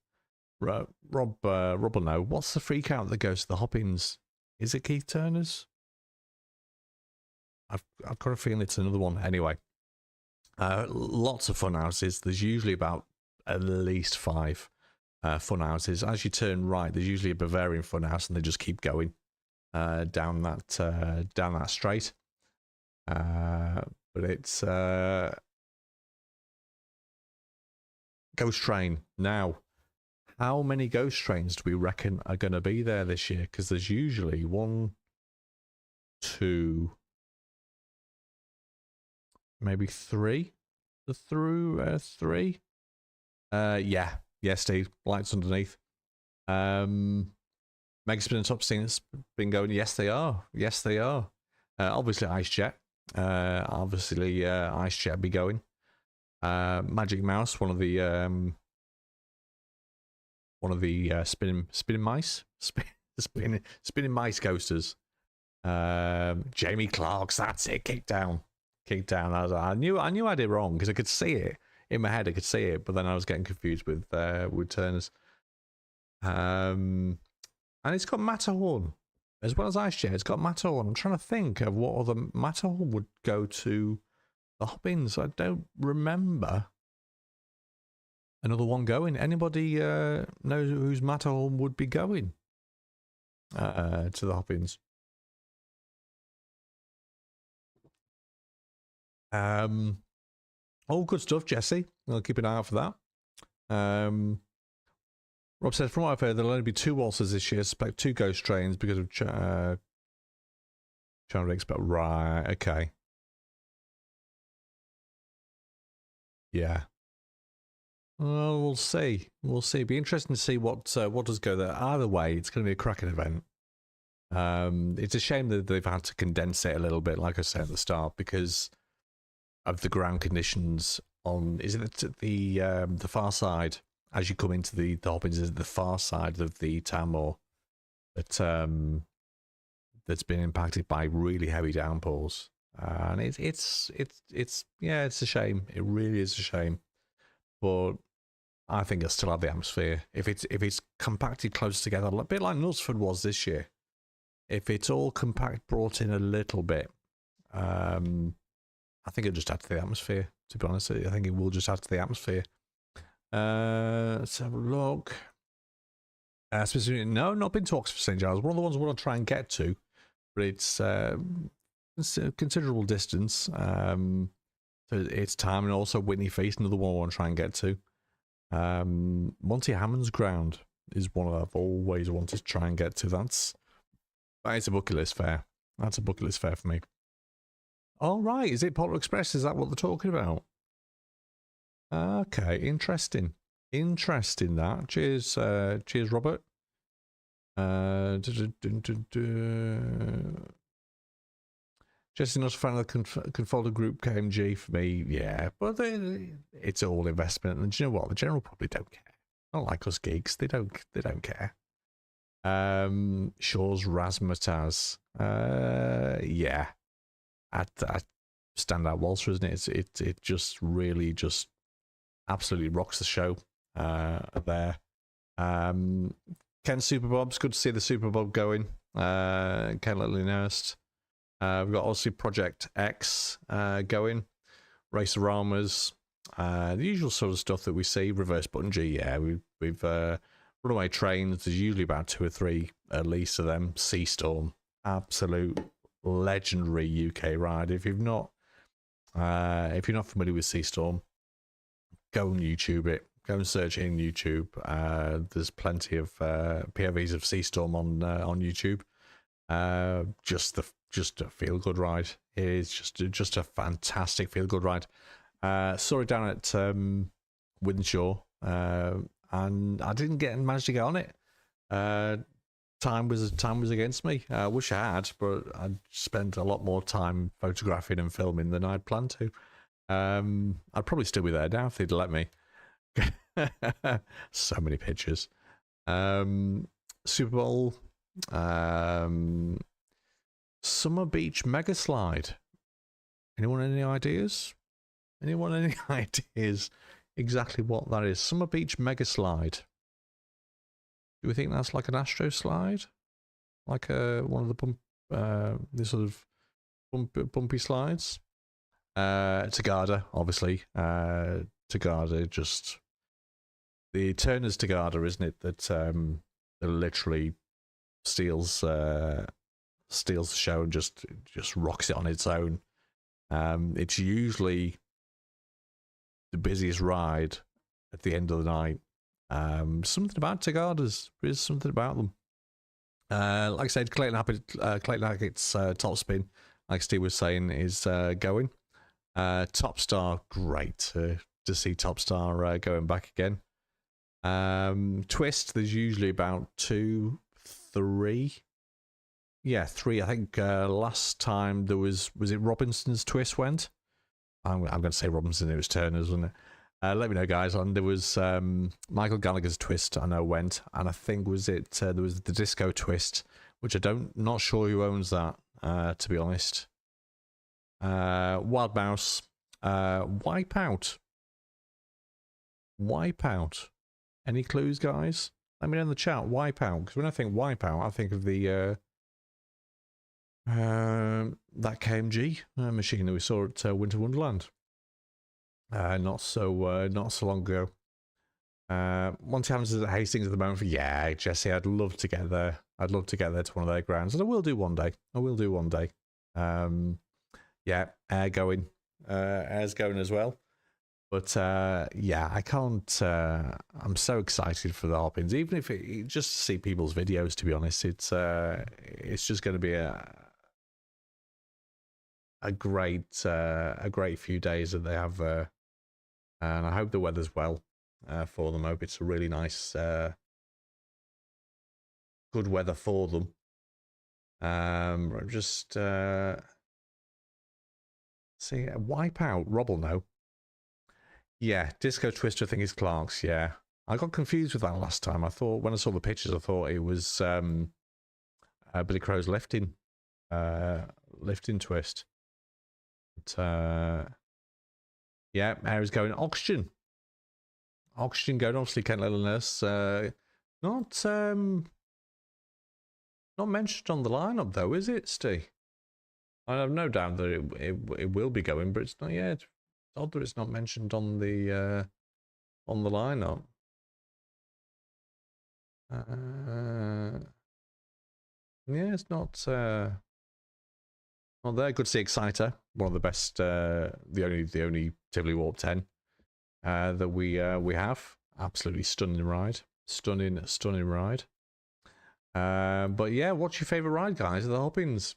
Speaker 1: Rob will know. What's the Freak Out that goes to the Hoppings? Is it Keith Turner's? I've got a feeling it's another one. Anyway, lots of fun houses. There's usually about at least 5 fun houses. As you turn right, there's usually a Bavarian fun house, and they just keep going down that straight. But it's Ghost Train. Now, how many ghost trains do we reckon are going to be there this year? Because there's usually 1, 2, maybe 3. Through 3. Yeah, Steve. Lights underneath. Megaspin and Top Sting's been going. Yes, they are. Yes, they are. Obviously, Ice Jet. Ice Jet be going. Magic Mouse, one of the spinning mice, spinning mice coasters. Jamie Clark's, that's it. Kick down. I knew I did wrong because I could see it in my head. I could see it, but then I was getting confused with Turners. And it's got Matterhorn as well as Ice Jet. It's got Matterhorn. I'm trying to think of what other Matterhorn would go to the Hoppings. I don't remember another one going. Anybody knows whose Matterhorn would be going to the Hoppings? All good stuff, Jesse. I'll keep an eye out for that. Rob says, from what I've heard, there'll only be 2 waltzes this year. Suspect 2 ghost trains because of trying to expect. Right, okay. Yeah. Well, we'll see. It'd be interesting to see what does go there. Either way, it's going to be a cracking event. It's a shame that they've had to condense it a little bit, like I said at the start, because of the ground conditions on. Is it the far side as you come into the Hoppings? Is it the far side of the Town Moor that's been impacted by really heavy downpours? And it's a shame. It really is a shame. But I think it'll still have the atmosphere if it's compacted close together, a bit like Knutsford was this year. If it's all compact, brought in a little bit, I think it'll just add to the atmosphere. To be honest, I think it will just add to the atmosphere. Let's have a look. Specifically, no, not been to Oxford St Giles. One of the ones I want to try and get to, but it's a considerable distance. So it's time, and also Whitney Feast, another one I want to try and get to. Monty Hammond's Ground is one I've always wanted to try and get to. That is a bucket list fair. That's a bucket list fair for me. All right, is it Polar Express? Is that what they're talking about? Okay, interesting. That. Cheers, Robert. Just not a fan of the Confolder Group KMG for me, yeah, but it's all investment, and do you know what? The general probably don't care. Not like us geeks, they don't care. Shaw's Razzmatazz, yeah, at standout waltzer, isn't it? It just really just absolutely rocks the show there. Ken Super Bob's good to see the Super Bob going. Ken Lily Nurst. We've got obviously Project X going, Raceramas, the usual sort of stuff that we see. Reverse Button G, yeah, we've Runaway Trains. There's usually about 2 or 3 at least of them. Sea Storm, absolute legendary UK ride. If you're not familiar with Sea Storm, go on YouTube it. Go and search it in YouTube. There's plenty of POVs of Sea Storm on YouTube. Just a feel good ride. It is just a fantastic feel good ride. Saw it down at Wythenshawe, and I didn't manage to get on it. time was against me. I wish I had, but I spent a lot more time photographing and filming than I'd planned to. I'd probably still be there now if they'd let me. So many pictures. Super Bowl, Summer Beach Mega Slide. Anyone any ideas? Anyone any ideas exactly what that is? Summer Beach Mega Slide. Do we think that's like an Astro slide? Like one of the sort of bumpy slides? Tagada, obviously. Tagada, just the Turner's Tagada, isn't it? That literally steals the show and just rocks it on its own. It's usually the busiest ride at the end of the night. Something about Tagadas. There is something about them. Like I said, Clayton Hackett's top spin, like Steve was saying, is going. Top Star, great to see Top Star going back again. Twist, there's usually about 2, 3. Yeah, 3. I think last time there was it Robinson's Twist went? I'm going to say Robinson, it was Turner's, wasn't it? Let me know, guys. And there was Michael Gallagher's Twist, I know, went. And I think there was the Disco Twist, which not sure who owns that, to be honest. Wild Mouse, Wipeout. Wipeout. Any clues, guys? Let me know in the chat. Wipeout. Because when I think Wipeout, I think of the that KMG machine that we saw at Winter Wonderland. Not so long ago. Monty Hammonds is at Hastings at the moment. Yeah, Jesse, I'd love to get there. I'd love to get there to one of their grounds, and I will do one day. Yeah, Air's going as well. But yeah, I can't. I'm so excited for the Hoppins, even if just to see people's videos. To be honest, it's just going to be a great few days that they have there, and I hope the weather's well for them. I hope it's a really nice, good weather for them. Just see, Wipeout. Rob will know. Yeah, Disco Twister, I think is Clark's. Yeah, I got confused with that last time. I thought when I saw the pictures, I thought it was Billy Crow's lifting twist. But, yeah, Air's going oxygen going. Obviously, Kent Lilliness, not mentioned on the lineup though, is it, Steve? I have no doubt that it will be going, but it's not yet. It's odd that it's not mentioned on the lineup. Yeah, it's not there. Good to see Exciter, one of the best, the only Tivoli Warp 10 that we have. Absolutely stunning ride, stunning ride. But yeah, what's your favorite ride, guys? The Hoppins.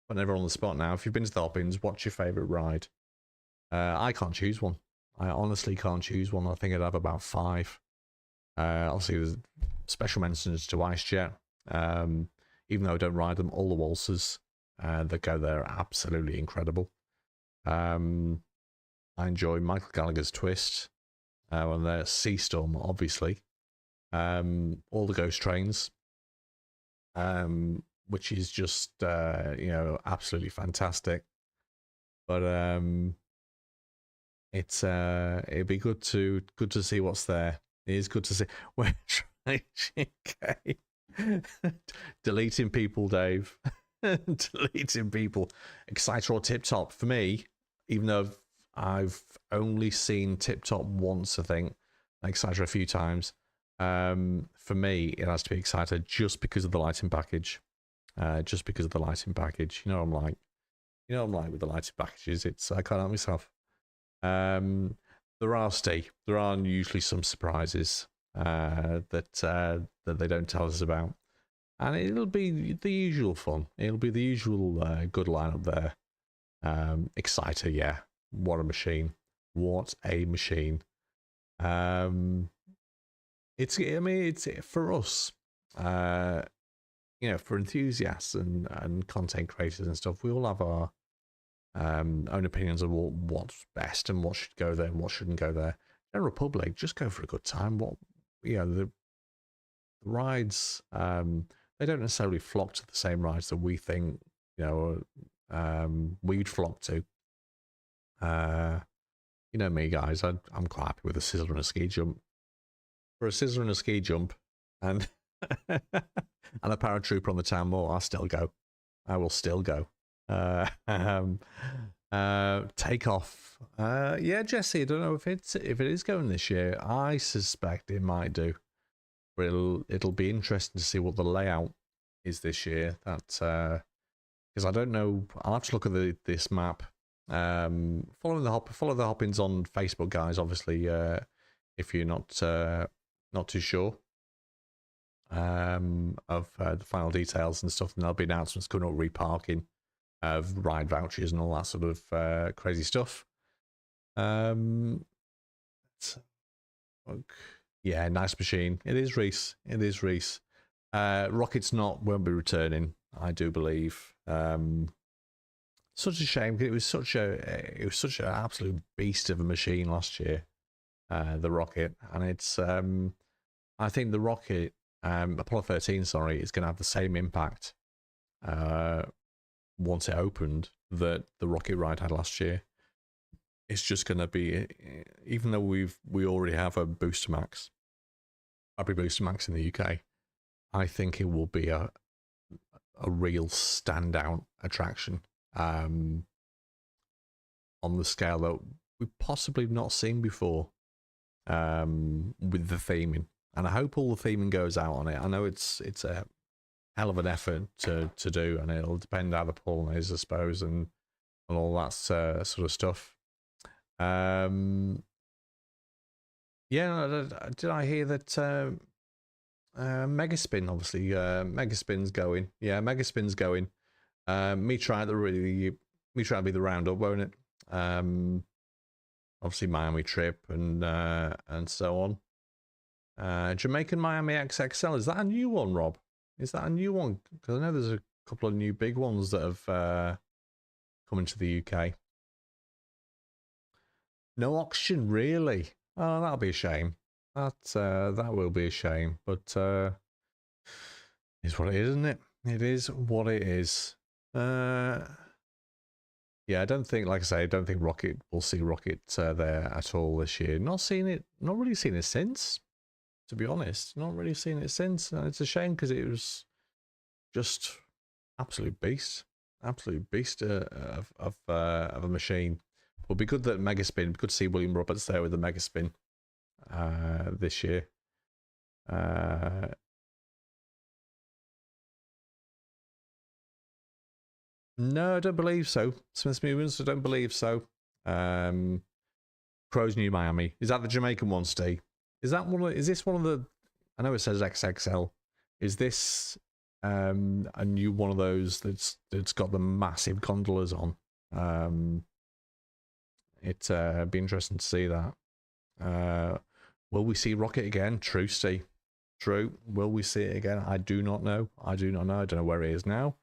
Speaker 1: Putting everyone on the spot now. If you've been to the Hoppins, what's your favorite ride? I can't choose one. I honestly can't choose one. I think I'd have about 5. Obviously, there's special mentions to IceJet. Even though I don't ride them, all the waltzers that go there are absolutely incredible. I enjoy Michael Gallagher's Twist. When they're Seastorm, obviously. All the ghost trains. Which is just absolutely fantastic. But it'd be good to see what's there. It is good to see. We're deleting people, Dave. Deleting people. Exciter or Tip Top for me, even though I've only seen Tip Top once, I think. Exciter a few times. For me, it has to be Exciter just because of the lighting package. Just because of the lighting package. You know what I'm like with the lighting packages. I can't help myself. There are usually some surprises that they don't tell us about, and it'll be the usual fun. It'll be the usual good lineup there. Exciter, yeah, what a machine! What a machine! It's for us. you know, for enthusiasts and content creators and stuff, we all have our own opinions of what's best and what should go there and what shouldn't go there. General public, just go for a good time. What, you know, the rides, they don't necessarily flock to the same rides that we think, you know, we'd flock to. You know me, guys, I'm quite happy with a sizzler and a ski jump. For a sizzler and a ski jump and and a paratrooper on the Town Moor, I'll still go. I will still go. Take off. Yeah, Jesse, I don't know if it is going this year. I suspect it might do. But it'll be interesting to see what the layout is this year. That because I don't know. I'll have to look at this map. Follow the hoppings on Facebook, guys. Obviously, if you're not too sure of the final details and stuff, and there'll be announcements coming up, reparking of ride vouchers and all that sort of crazy stuff. Yeah, nice machine. It is, Reese. It is, Reese. Rocket's won't be returning, I do believe. Such a shame. It was such an absolute beast of a machine last year, the Rocket, and it's I think the Rocket, Apollo 13, sorry, is going to have the same impact once it opened that the Rocket ride had last year. It's just going to be, even though we already have a Booster Max, Abby Booster Max in the UK, I think it will be a real standout attraction on the scale that we've possibly not seen before with the theming. And I hope all the theming goes out on it. I know it's a hell of an effort to do, and it'll depend how the polling is, I suppose, and all that sort of stuff. Yeah, did I hear that Megaspin, obviously, Megaspin's going. Yeah, Megaspin's going. Me try to be the roundup, won't it? Obviously Miami trip and so on. Jamaican Miami XXL, is that a new one, Rob? Is that a new one? Because I know there's a couple of new big ones that have come into the UK. No oxygen, really? Oh, that'll be a shame. That will be a shame. But it's what it is, isn't it? It is what it is. Yeah, I don't think, like I say, I don't think we'll see Rocket there at all this year. Not really seen it since, to be honest. Not really seen it since. And it's a shame because it was just absolute beast of a machine. It would be good that Megaspin, good to see William Roberts there with the Megaspin this year. No, I don't believe so. Smith's Movements, I don't believe so. Crow's New Miami. Is that the Jamaican one, Steve? Is this one of the, I know it says XXL. Is this a new one of those that's got the massive gondolas on? It'd be interesting to see that. Will we see Rocket again? True, Steve. True. Will we see it again? I do not know. I don't know where it is now.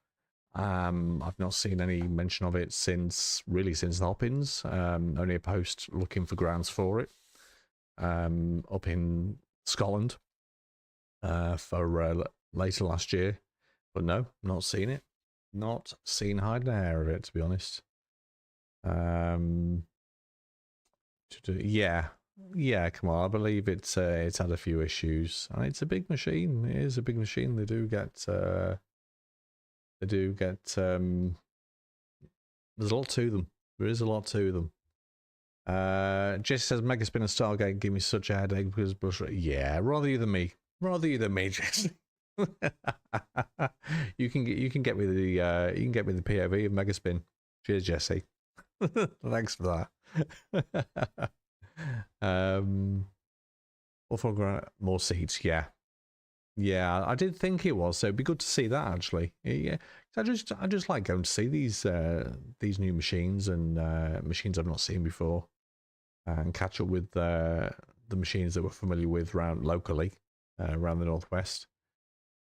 Speaker 1: I've not seen any mention of it since the Hoppins. Only a post looking for grounds for it up in Scotland for later last year. But no, not seen it. Not seen hide and hair of it, to be honest. Yeah, come on. I believe it's had a few issues, and it's a big machine. It is a big machine. They do get. There's a lot to them. There is a lot to them. Jesse says Megaspin and Stargate give me such a headache because yeah, rather you than me, Jesse. you can get me the POV of Megaspin. Cheers, Jesse. Thanks for that. More seats, yeah. I did think it was, so it'd be good to see that actually. Yeah, I just like going to see these new machines and machines I've not seen before, and catch up with the machines that we're familiar with around locally, around the northwest.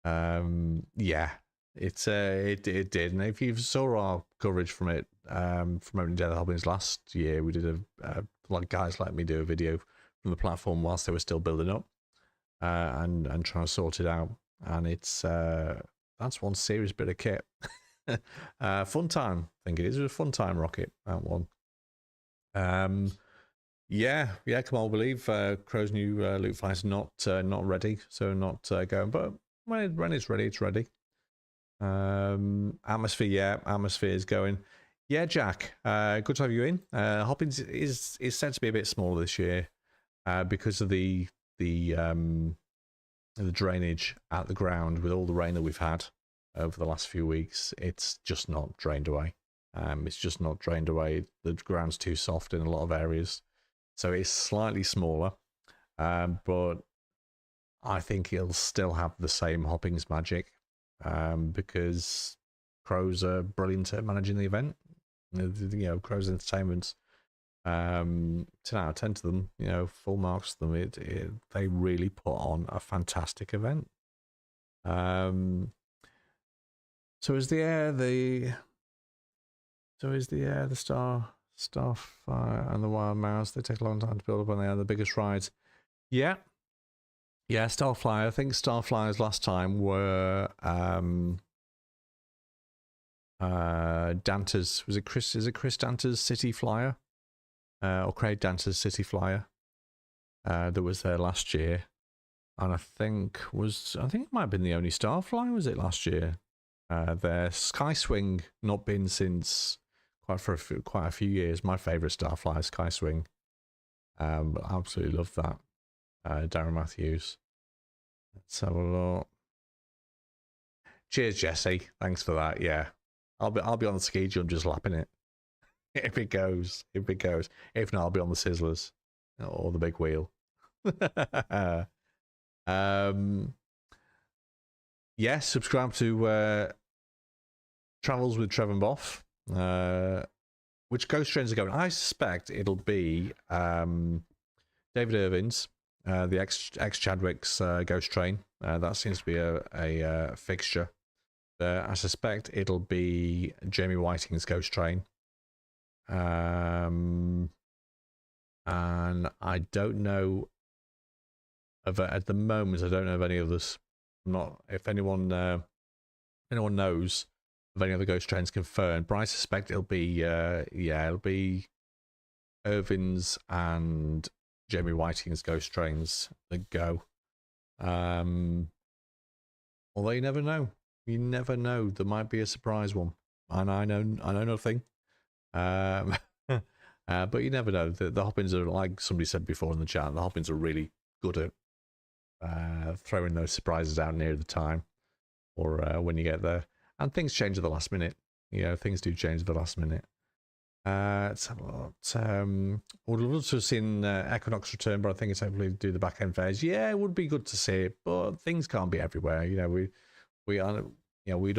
Speaker 1: Yeah, it did. And if you saw our coverage from it, from opening day of the Hobbins last year, we did a lot of guys let me do a video from the platform whilst they were still building up, and trying to sort it out. And it's that's one serious bit of kit. Fun time, I think it is. It was a fun time rocket, that one. Yeah, come on, believe Crow's new loot flight's not ready, so not going. But when it's ready, it's ready. Atmosphere, yeah, atmosphere is going. Yeah, Jack, good to have you in. Hoppins is said to be a bit smaller this year because of the drainage at the ground with all the rain that we've had over the last few weeks. It's just not drained away. It's just not drained away. The ground's too soft in a lot of areas, so it's slightly smaller. But I think it'll still have the same Hoppings magic because Crows are brilliant at managing the event. Crows Entertainment, 10 out of 10 to them, full marks to them. They really put on a fantastic event. So is the air the Starfire and the Wild Mouse? They take a long time to build up, and they are the biggest rides. Yeah, Starflyer. I think Starflyers last time were Danter's. Was it Chris? Is it Chris Danter's City Flyer? Or Craig Danter's City Flyer? That was there last year, and I think it might have been the only Starflyer. Was it last year? Their Sky Swing not been since quite a few years. My favourite Starflyer, Sky Swing. But I absolutely love that. Darren Matthews. Let's have a look. Cheers, Jesse. Thanks for that. Yeah, I'll be on the ski jump just lapping it. If it goes. If not, I'll be on the Sizzlers or the big wheel. Yes, subscribe to Travels with Trevor Boff. Which Ghost Trains are going? I suspect it'll be David Irvin's, the ex Chadwick's Ghost Train. That seems to be a fixture. I suspect it'll be Jamie Whiting's Ghost Train. And I don't know at the moment. I don't know of any others. If anyone knows of any other Ghost Trains confirmed, but I suspect it'll be it'll be Irvin's and Jamie Whiting's Ghost Trains that go. Although you never know. There might be a surprise one, and I know nothing. But you never know. The Hoppins are, like somebody said before in the chat, the Hoppins are really good at throwing those surprises out near the time, or when you get there. And things change at the last minute. Things do change at the last minute. Let's have a look. Would love to have seen Equinox return, but I think it's hopefully do the back end fairs. Yeah, it would be good to see it, but things can't be everywhere. We'd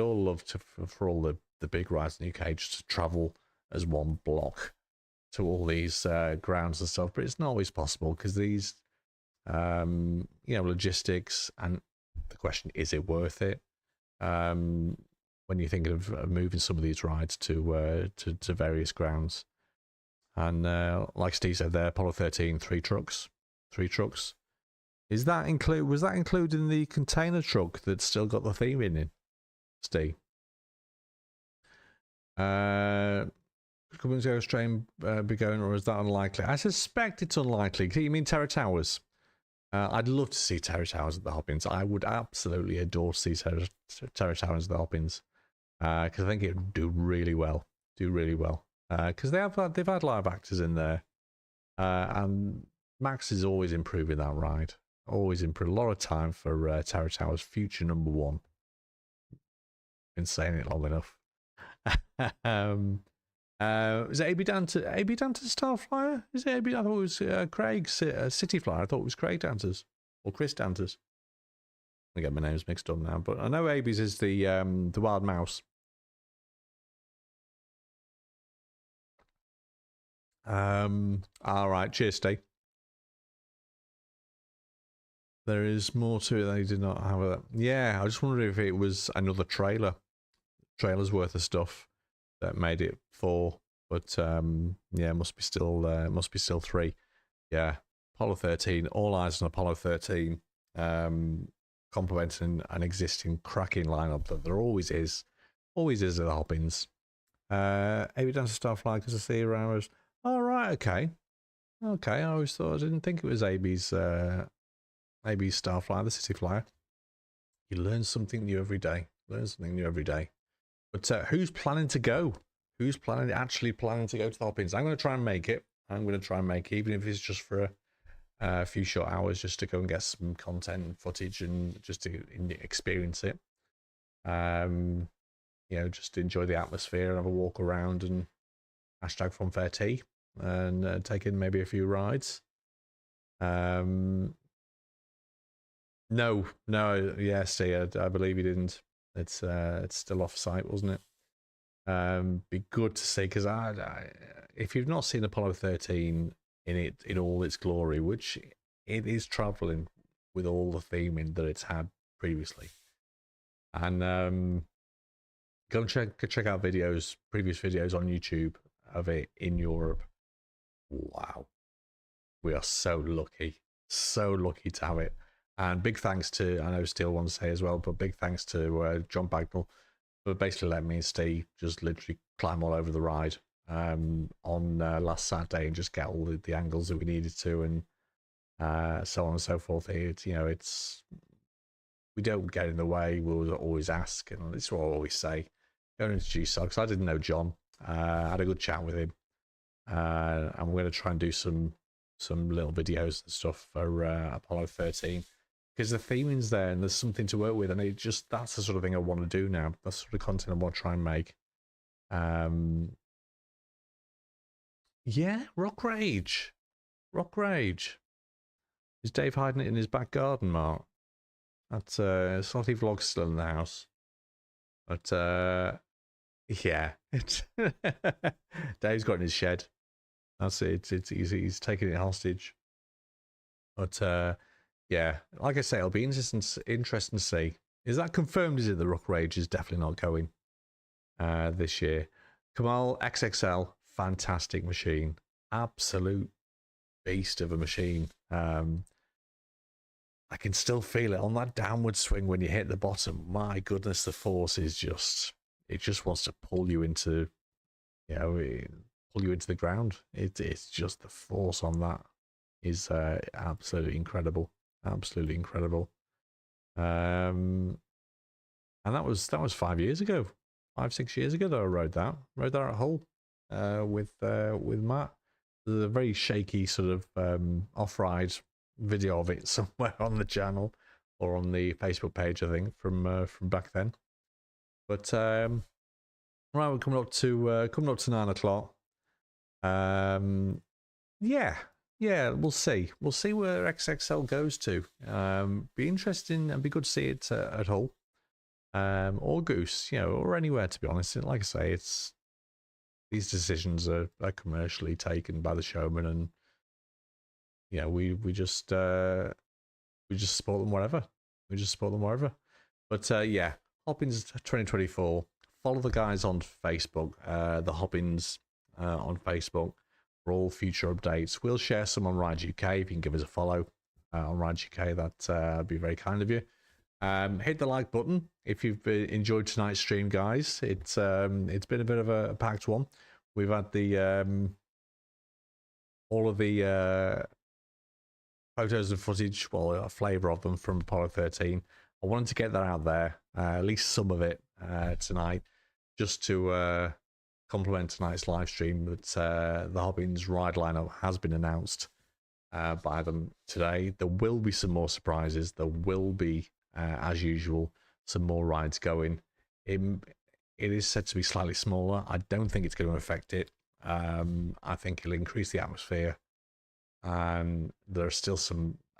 Speaker 1: all love to for all the big rides in the UK just to travel as one block to all these grounds and stuff, but it's not always possible because these logistics, and the question, is it worth it when you're thinking of moving some of these rides to various grounds? And like Steve said there, Apollo 13, three trucks. Was that included in the container truck that's still got the theme in, Steve? Could Ghost Train be going, or is that unlikely? I suspect it's unlikely. You mean Terror Towers? I'd love to see Terror Towers at the Hoppins. I would absolutely adore to see Terror Towers at the Hoppins because I think it would do really well. Because they've had live actors in there, and Max is always improving that ride. Always improve. A lot of time for Terror Towers future #1. Been saying it long enough. Is it AB Danter Starflyer? Is it AB? I thought it was Craig's City Flyer. I thought it was Craig Danter's or Chris Danter's. I get my names mixed up now, but I know AB's is the Wild Mouse. All right, cheers, Steve. There is more to it. They did not have a. Yeah, I just wondered if it was another trailer's worth of stuff that made it 4. But yeah, must be still 3. Yeah, Apollo 13. All eyes on Apollo 13. Complementing an existing cracking lineup that there always is at the Hoppins. AB Dancer Starfly because I see around. Oh right, okay. I always thought I didn't think it was AB's Starflyer, the City Flyer. You learn something new every day. But who's planning to go? Who's actually planning to go to the Hoppins? I'm going to try and make it. Even if it's just for a few short hours, just to go and get some content and footage and just to experience it. Just enjoy the atmosphere and have a walk around and hashtag from fair tea and take in maybe a few rides. No, yes, I believe he didn't. It's still off site, wasn't it? Be good to see, because if you've not seen Apollo 13 in all its glory, which it is traveling with all the theming that it's had previously, and go and check out previous videos on YouTube of it in Europe. Wow, we are so lucky to have it. And big thanks to, I know Steele wants to say as well, but big thanks to John Bagnall for basically letting me and Steve just literally climb all over the ride on last Saturday and just get all the angles that we needed to, and so on and so forth. We don't get in the way. We'll always ask, and this is what I always say. Don't introduce yourself, because I didn't know John. I had a good chat with him, and we're going to try and do some little videos and stuff for Apollo 13. Because the theming's there and there's something to work with, and that's the sort of thing I want to do now. That's the sort of content I want to try and make. Yeah, Rock Rage. Is Dave hiding it in his back garden, Mark? That's Slotty Vlog's still in the house. But yeah, Dave's got in his shed. That's it. He's taking it hostage. But yeah, like I say, it'll be interesting to see. Is that confirmed? Is it the Rock Rage is definitely not going this year? Kamal XXL, fantastic machine, absolute beast of a machine. I can still feel it on that downward swing when you hit the bottom. My goodness, the force is just wants to pull you into, pull you into the ground. It's just the force on that is absolutely incredible. And that was 5 years ago, 5-6 years ago that I rode that at Hull with Matt. There's a very shaky sort of off-ride video of it somewhere on the channel or on the Facebook page, I think, from back then. But right, we're coming up to 9 o'clock. Yeah, we'll see. We'll see where XXL goes to. Be interesting and be good to see it at Hull, or Goose, or anywhere. To be honest, like I say, these decisions are commercially taken by the showman, and we just support them wherever. But yeah, Hoppins 2024. Follow the guys on Facebook, the Hoppins on Facebook, for all future updates. We'll share some on Ride UK. If you can give us a follow on Ride UK, that'd be very kind of you. Hit the like button if you've enjoyed tonight's stream, guys. It's been a bit of a packed one. We've had the all of the photos and footage, well, a flavour of them from Apollo 13. I wanted to get that out there, at least some of it tonight, just to complement tonight's live stream. That the Hoppins ride lineup has been announced by them today. There will be some more surprises. There will be, as usual, some more rides going. It is said to be slightly smaller. I don't think it's going to affect it. I think it'll increase the atmosphere. And there's still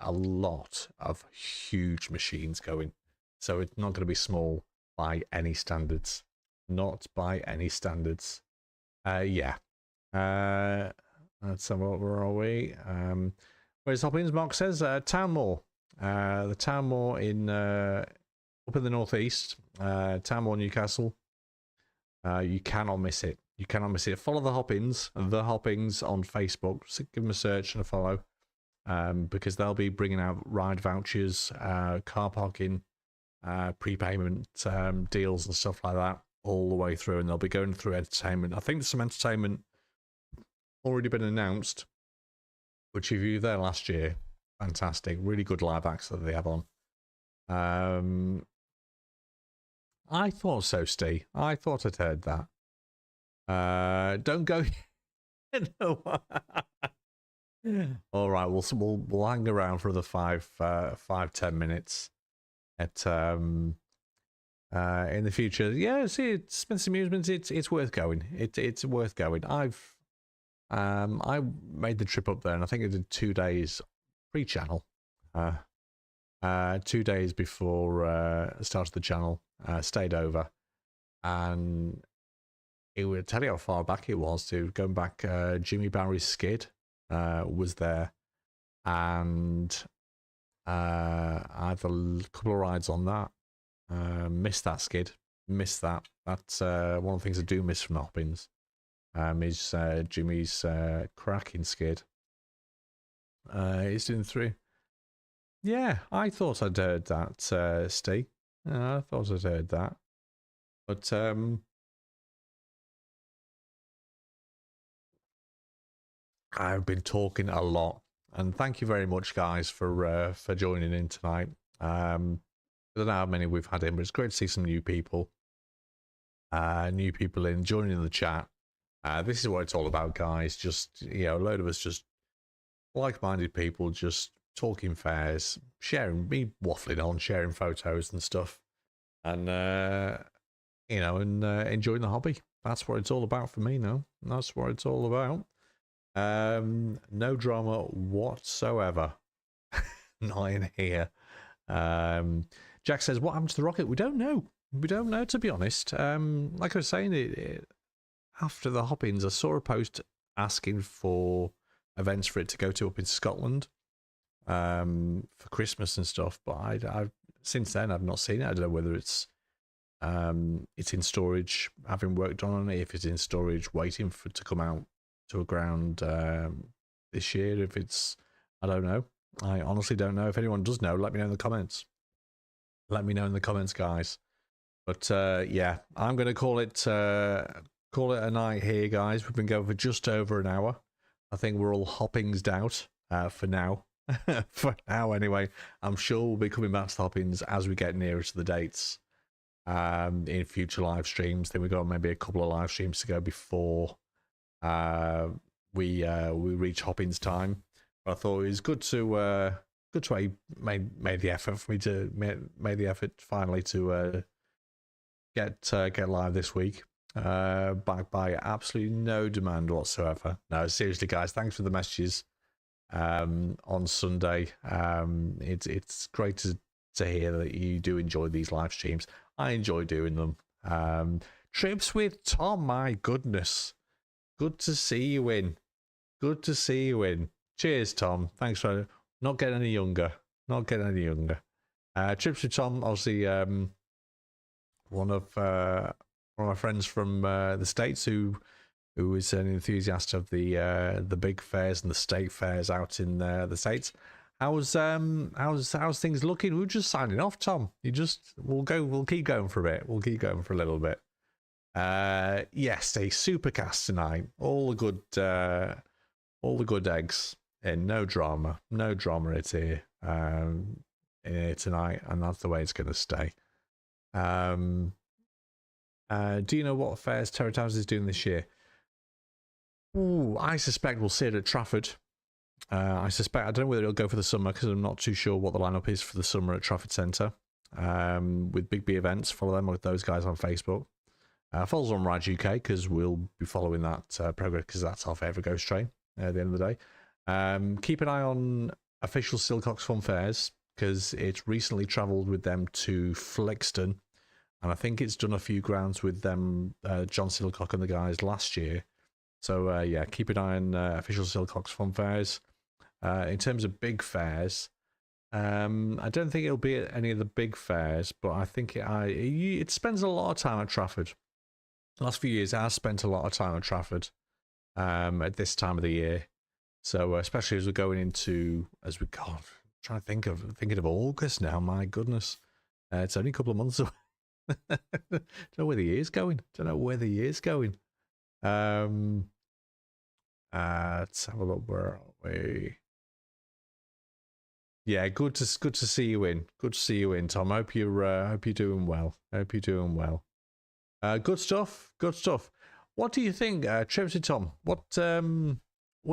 Speaker 1: a lot of huge machines going. So it's not going to be small by any standards. Not by any standards. Yeah. Let's have a look. Where are we? Where's Hoppins? Mark says Town Moor. The Town Moor in up in the northeast, Town Moor, Newcastle. You cannot miss it. You cannot miss it. Follow the Hoppings on Facebook. So give them a search and a follow, because they'll be bringing out ride vouchers, car parking, prepayment deals and stuff like that all the way through, and they'll be going through entertainment. I think there's some entertainment already been announced, which if you were there last year, fantastic, really good live acts that they have on. I thought so, Steve. I thought I'd heard that. Don't go. No. All right, we'll hang around for the 5-10 minutes at in the future. Yeah, see, it's Spencer Amusements. It's worth going. It's worth going. I made the trip up there, and I think I did 2 days pre-channel. 2 days before I started the channel. Stayed over, and it would tell you how far back it was. To going back, Jimmy Barry's skid was there, and I had a couple of rides on that. Missed that skid. Missed that. That's one of the things I do miss from the Hoppings. Is Jimmy's cracking skid. He's doing 3. Yeah, I thought I'd heard that, Steve. I thought I'd heard that. But I've been talking a lot, and thank you very much, guys, for joining in tonight. I don't know how many we've had in, but it's great to see some new people. New people in, joining the chat. This is what it's all about, guys. Just, you know, a load of us just like-minded people just talking fairs, sharing, me waffling on, sharing photos and stuff, and you know, and enjoying the hobby. That's what it's all about for me now. That's what it's all about. No drama whatsoever. Not in here. Jack says, what happened to the rocket? We don't know. We don't know, to be honest. Like I was saying, after the Hoppings, I saw a post asking for events for it to go to up in Scotland for Christmas and stuff, but I've since then I've not seen it. I don't know whether it's in storage, having worked on it, if it's in storage waiting for it to come out to a ground this year. If it's, I don't know. I honestly don't know. If anyone does know, let me know in the comments. Let me know in the comments, guys. But yeah, I'm going to call it a night here, guys. We've been going for just over an hour. I think we're all Hoppings out for now. For now, anyway. I'm sure we'll be coming back to the Hoppings as we get nearer to the dates in future live streams. Then we've got maybe a couple of live streams to go before we reach Hoppings time. But I thought it was good to made the effort for me to made the effort finally to get live this week. Backed by absolutely no demand whatsoever. No, seriously, guys, thanks for the messages on Sunday. It's great to hear that you do enjoy these live streams. I enjoy doing them. Trips with Tom, my goodness. Good to see you in. Good to see you in. Cheers, Tom. Thanks for not getting any younger. Not getting any younger. Trips with Tom, obviously, one of my friends from the States who is an enthusiast of the big fairs and the state fairs out in the States. How's things looking? We're just signing off, Tom. We'll keep going for a bit. We'll keep going for a little bit. Yes, a supercast tonight. All the good eggs, and no drama it's here tonight, and that's the way it's going to stay. Do you know what fairs Terror Towers is doing this year? Ooh, I suspect we'll see it at Trafford. I don't know whether it'll go for the summer, because I'm not too sure what the lineup is for the summer at Trafford Centre. With Big B Events, follow them with those guys on Facebook. Follow us on Ride UK, because we'll be following that progress, because that's our favourite ghost train at the end of the day. Keep an eye on Official Silcox Fun Fairs, because it's recently travelled with them to Flixton, and I think it's done a few grounds with them, John Silcock and the guys last year. So yeah, keep an eye on Official Silcox Fun Fairs. In terms of big fairs, I don't think it'll be at any of the big fairs, but I think it spends a lot of time at Trafford. The last few years, it has spent a lot of time at Trafford at this time of the year. So especially as we're going into, trying to thinking of August now. My goodness, it's only a couple of months away. Don't know where the year's going. Let's have a look. Where are we? Yeah, good to see you in. Good to see you in, Tom. Hope you're doing well. Good stuff. What do you think, Trevor Tom? What do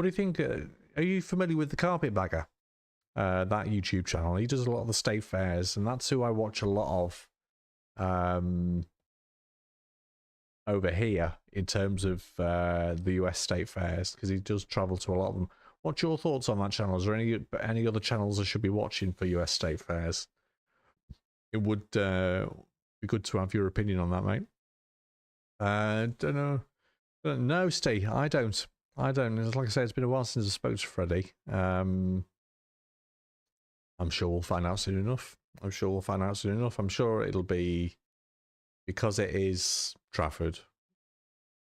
Speaker 1: you think? Are you familiar with the Carpetbagger? That YouTube channel. He does a lot of the state fairs, and that's who I watch a lot of. Over here in terms of the US state fairs, because he does travel to a lot of them. What's your thoughts on that channel? Is there any other channels I should be watching for US state fairs? It would be good to have your opinion on that, mate. Don't know. No, Steve, I don't. Like I say, it's been a while since I spoke to Freddie. I'm sure we'll find out soon enough. I'm sure it'll be, because it is Trafford,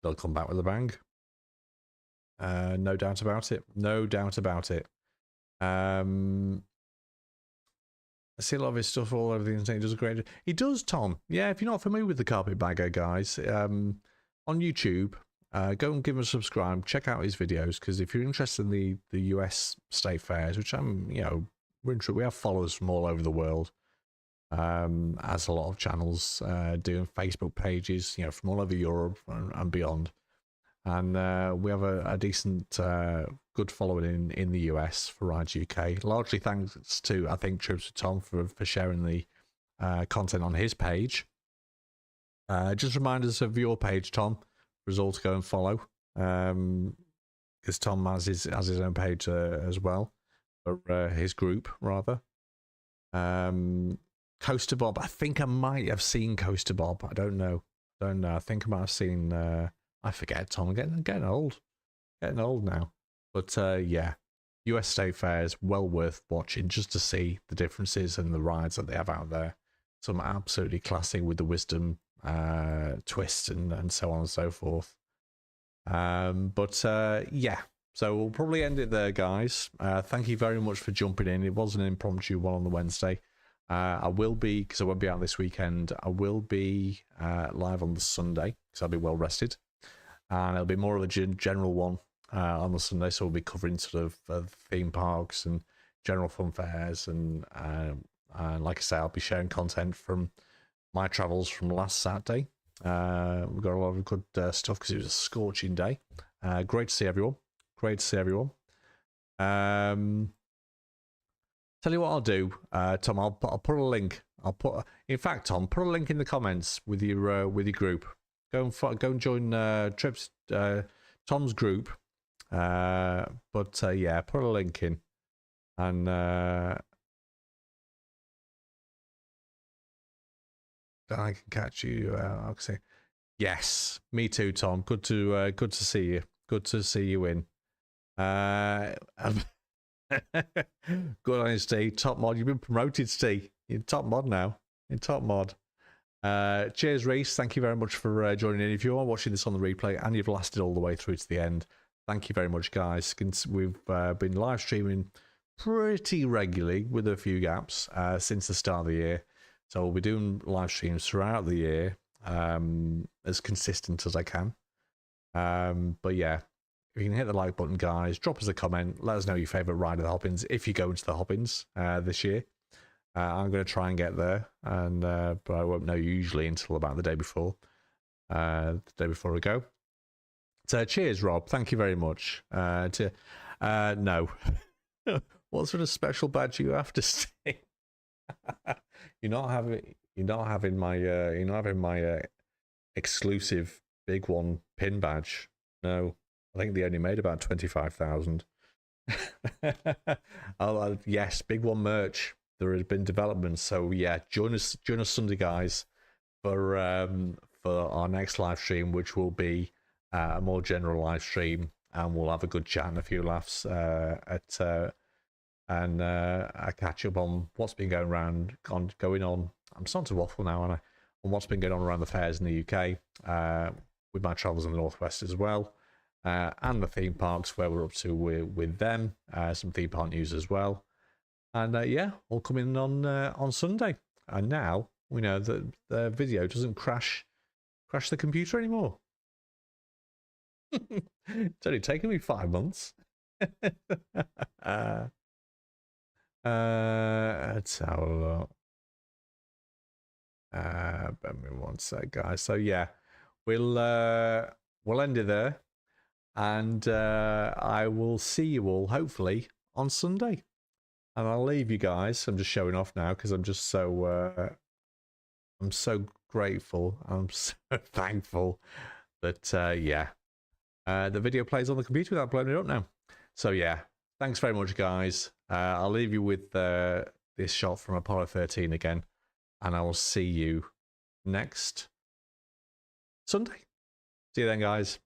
Speaker 1: they'll come back with a bang. No doubt about it. I see a lot of his stuff all over the internet. He does a great. He does, Tom. Yeah, if you're not familiar with the Carpetbagger, guys, on YouTube, go and give him a subscribe. Check out his videos, because if you're interested in the US state fairs, which we have followers from all over the world. As a lot of channels doing Facebook pages, from all over Europe and beyond. And we have a decent, good following in the US for Rides UK. Largely thanks to, I think, Trips with Tom for sharing the content on his page. Just remind us of your page, Tom, for us all to go and follow. Because Tom has his own page as well, or his group, rather. Coaster Bob. I think I might have seen Coaster Bob. I don't know. I think I might have seen. I forget, Tom. I'm getting old. Now. But yeah, US State Fairs, well worth watching just to see the differences and the rides that they have out there. Some absolutely classic with the wisdom twist and so on and so forth. But yeah. So we'll probably end it there, guys. Thank you very much for jumping in. It was an impromptu one on the Wednesday. I will be, because I won't be out this weekend, I will be live on the Sunday, because I'll be well rested. And it'll be more of a general one on the Sunday, so we'll be covering sort of theme parks and general fun fairs. And like I say, I'll be sharing content from my travels from last Saturday. We've got a lot of good stuff, because it was a scorching day. Great to see everyone. Tell you what I'll do, Tom. I'll put a link. In fact, Tom, put a link in the comments with your group. Go and join Trips Tom's group. But yeah, put a link in, and I can catch you. I'll say yes. Me too, Tom. Good to see you. Good to see you in. Good on you, Steve. Top mod. You've been promoted, Steve. You're top mod now. Cheers, Reese. Thank you very much for joining in. If you are watching this on the replay and you've lasted all the way through to the end, thank you very much, guys. We've been live streaming pretty regularly with a few gaps since the start of the year. So we'll be doing live streams throughout the year, as consistent as I can. But yeah, if you can hit the like button, guys, drop us a comment. Let us know your favourite ride of the Hoppins if you go into the Hoppins this year. I'm going to try and get there, and but I won't know usually until about the day before. I go. So cheers, Rob. Thank you very much. No. What sort of special badge are you after, Steve? You're not having my exclusive big one pin badge. No. I think they only made about 25,000. Yes, big one merch. There has been developments, so yeah, join us Sunday, guys, for our next live stream, which will be a more general live stream, and we'll have a good chat and a few laughs at and I catch up on what's been going on. I'm starting to waffle now, aren't I? On what's been going on around the fairs in the UK, with my travels in the Northwest as well, and the theme parks where we're up to with them. Some theme park news as well, and yeah, all coming on Sunday. And now we know that the video doesn't crash the computer anymore. It's only taken me 5 months. Let's have a look. Bear me one sec, guys. So yeah, we'll end it there, and I will see you all hopefully on Sunday. And I'll leave you guys. I'm just showing off now because I'm just so I'm so grateful. I'm so thankful that yeah, the video plays on the computer without blowing it up now. So yeah, thanks very much, guys. I'll leave you with this shot from Apollo 13 again, and I will see you next Sunday. See you then, guys.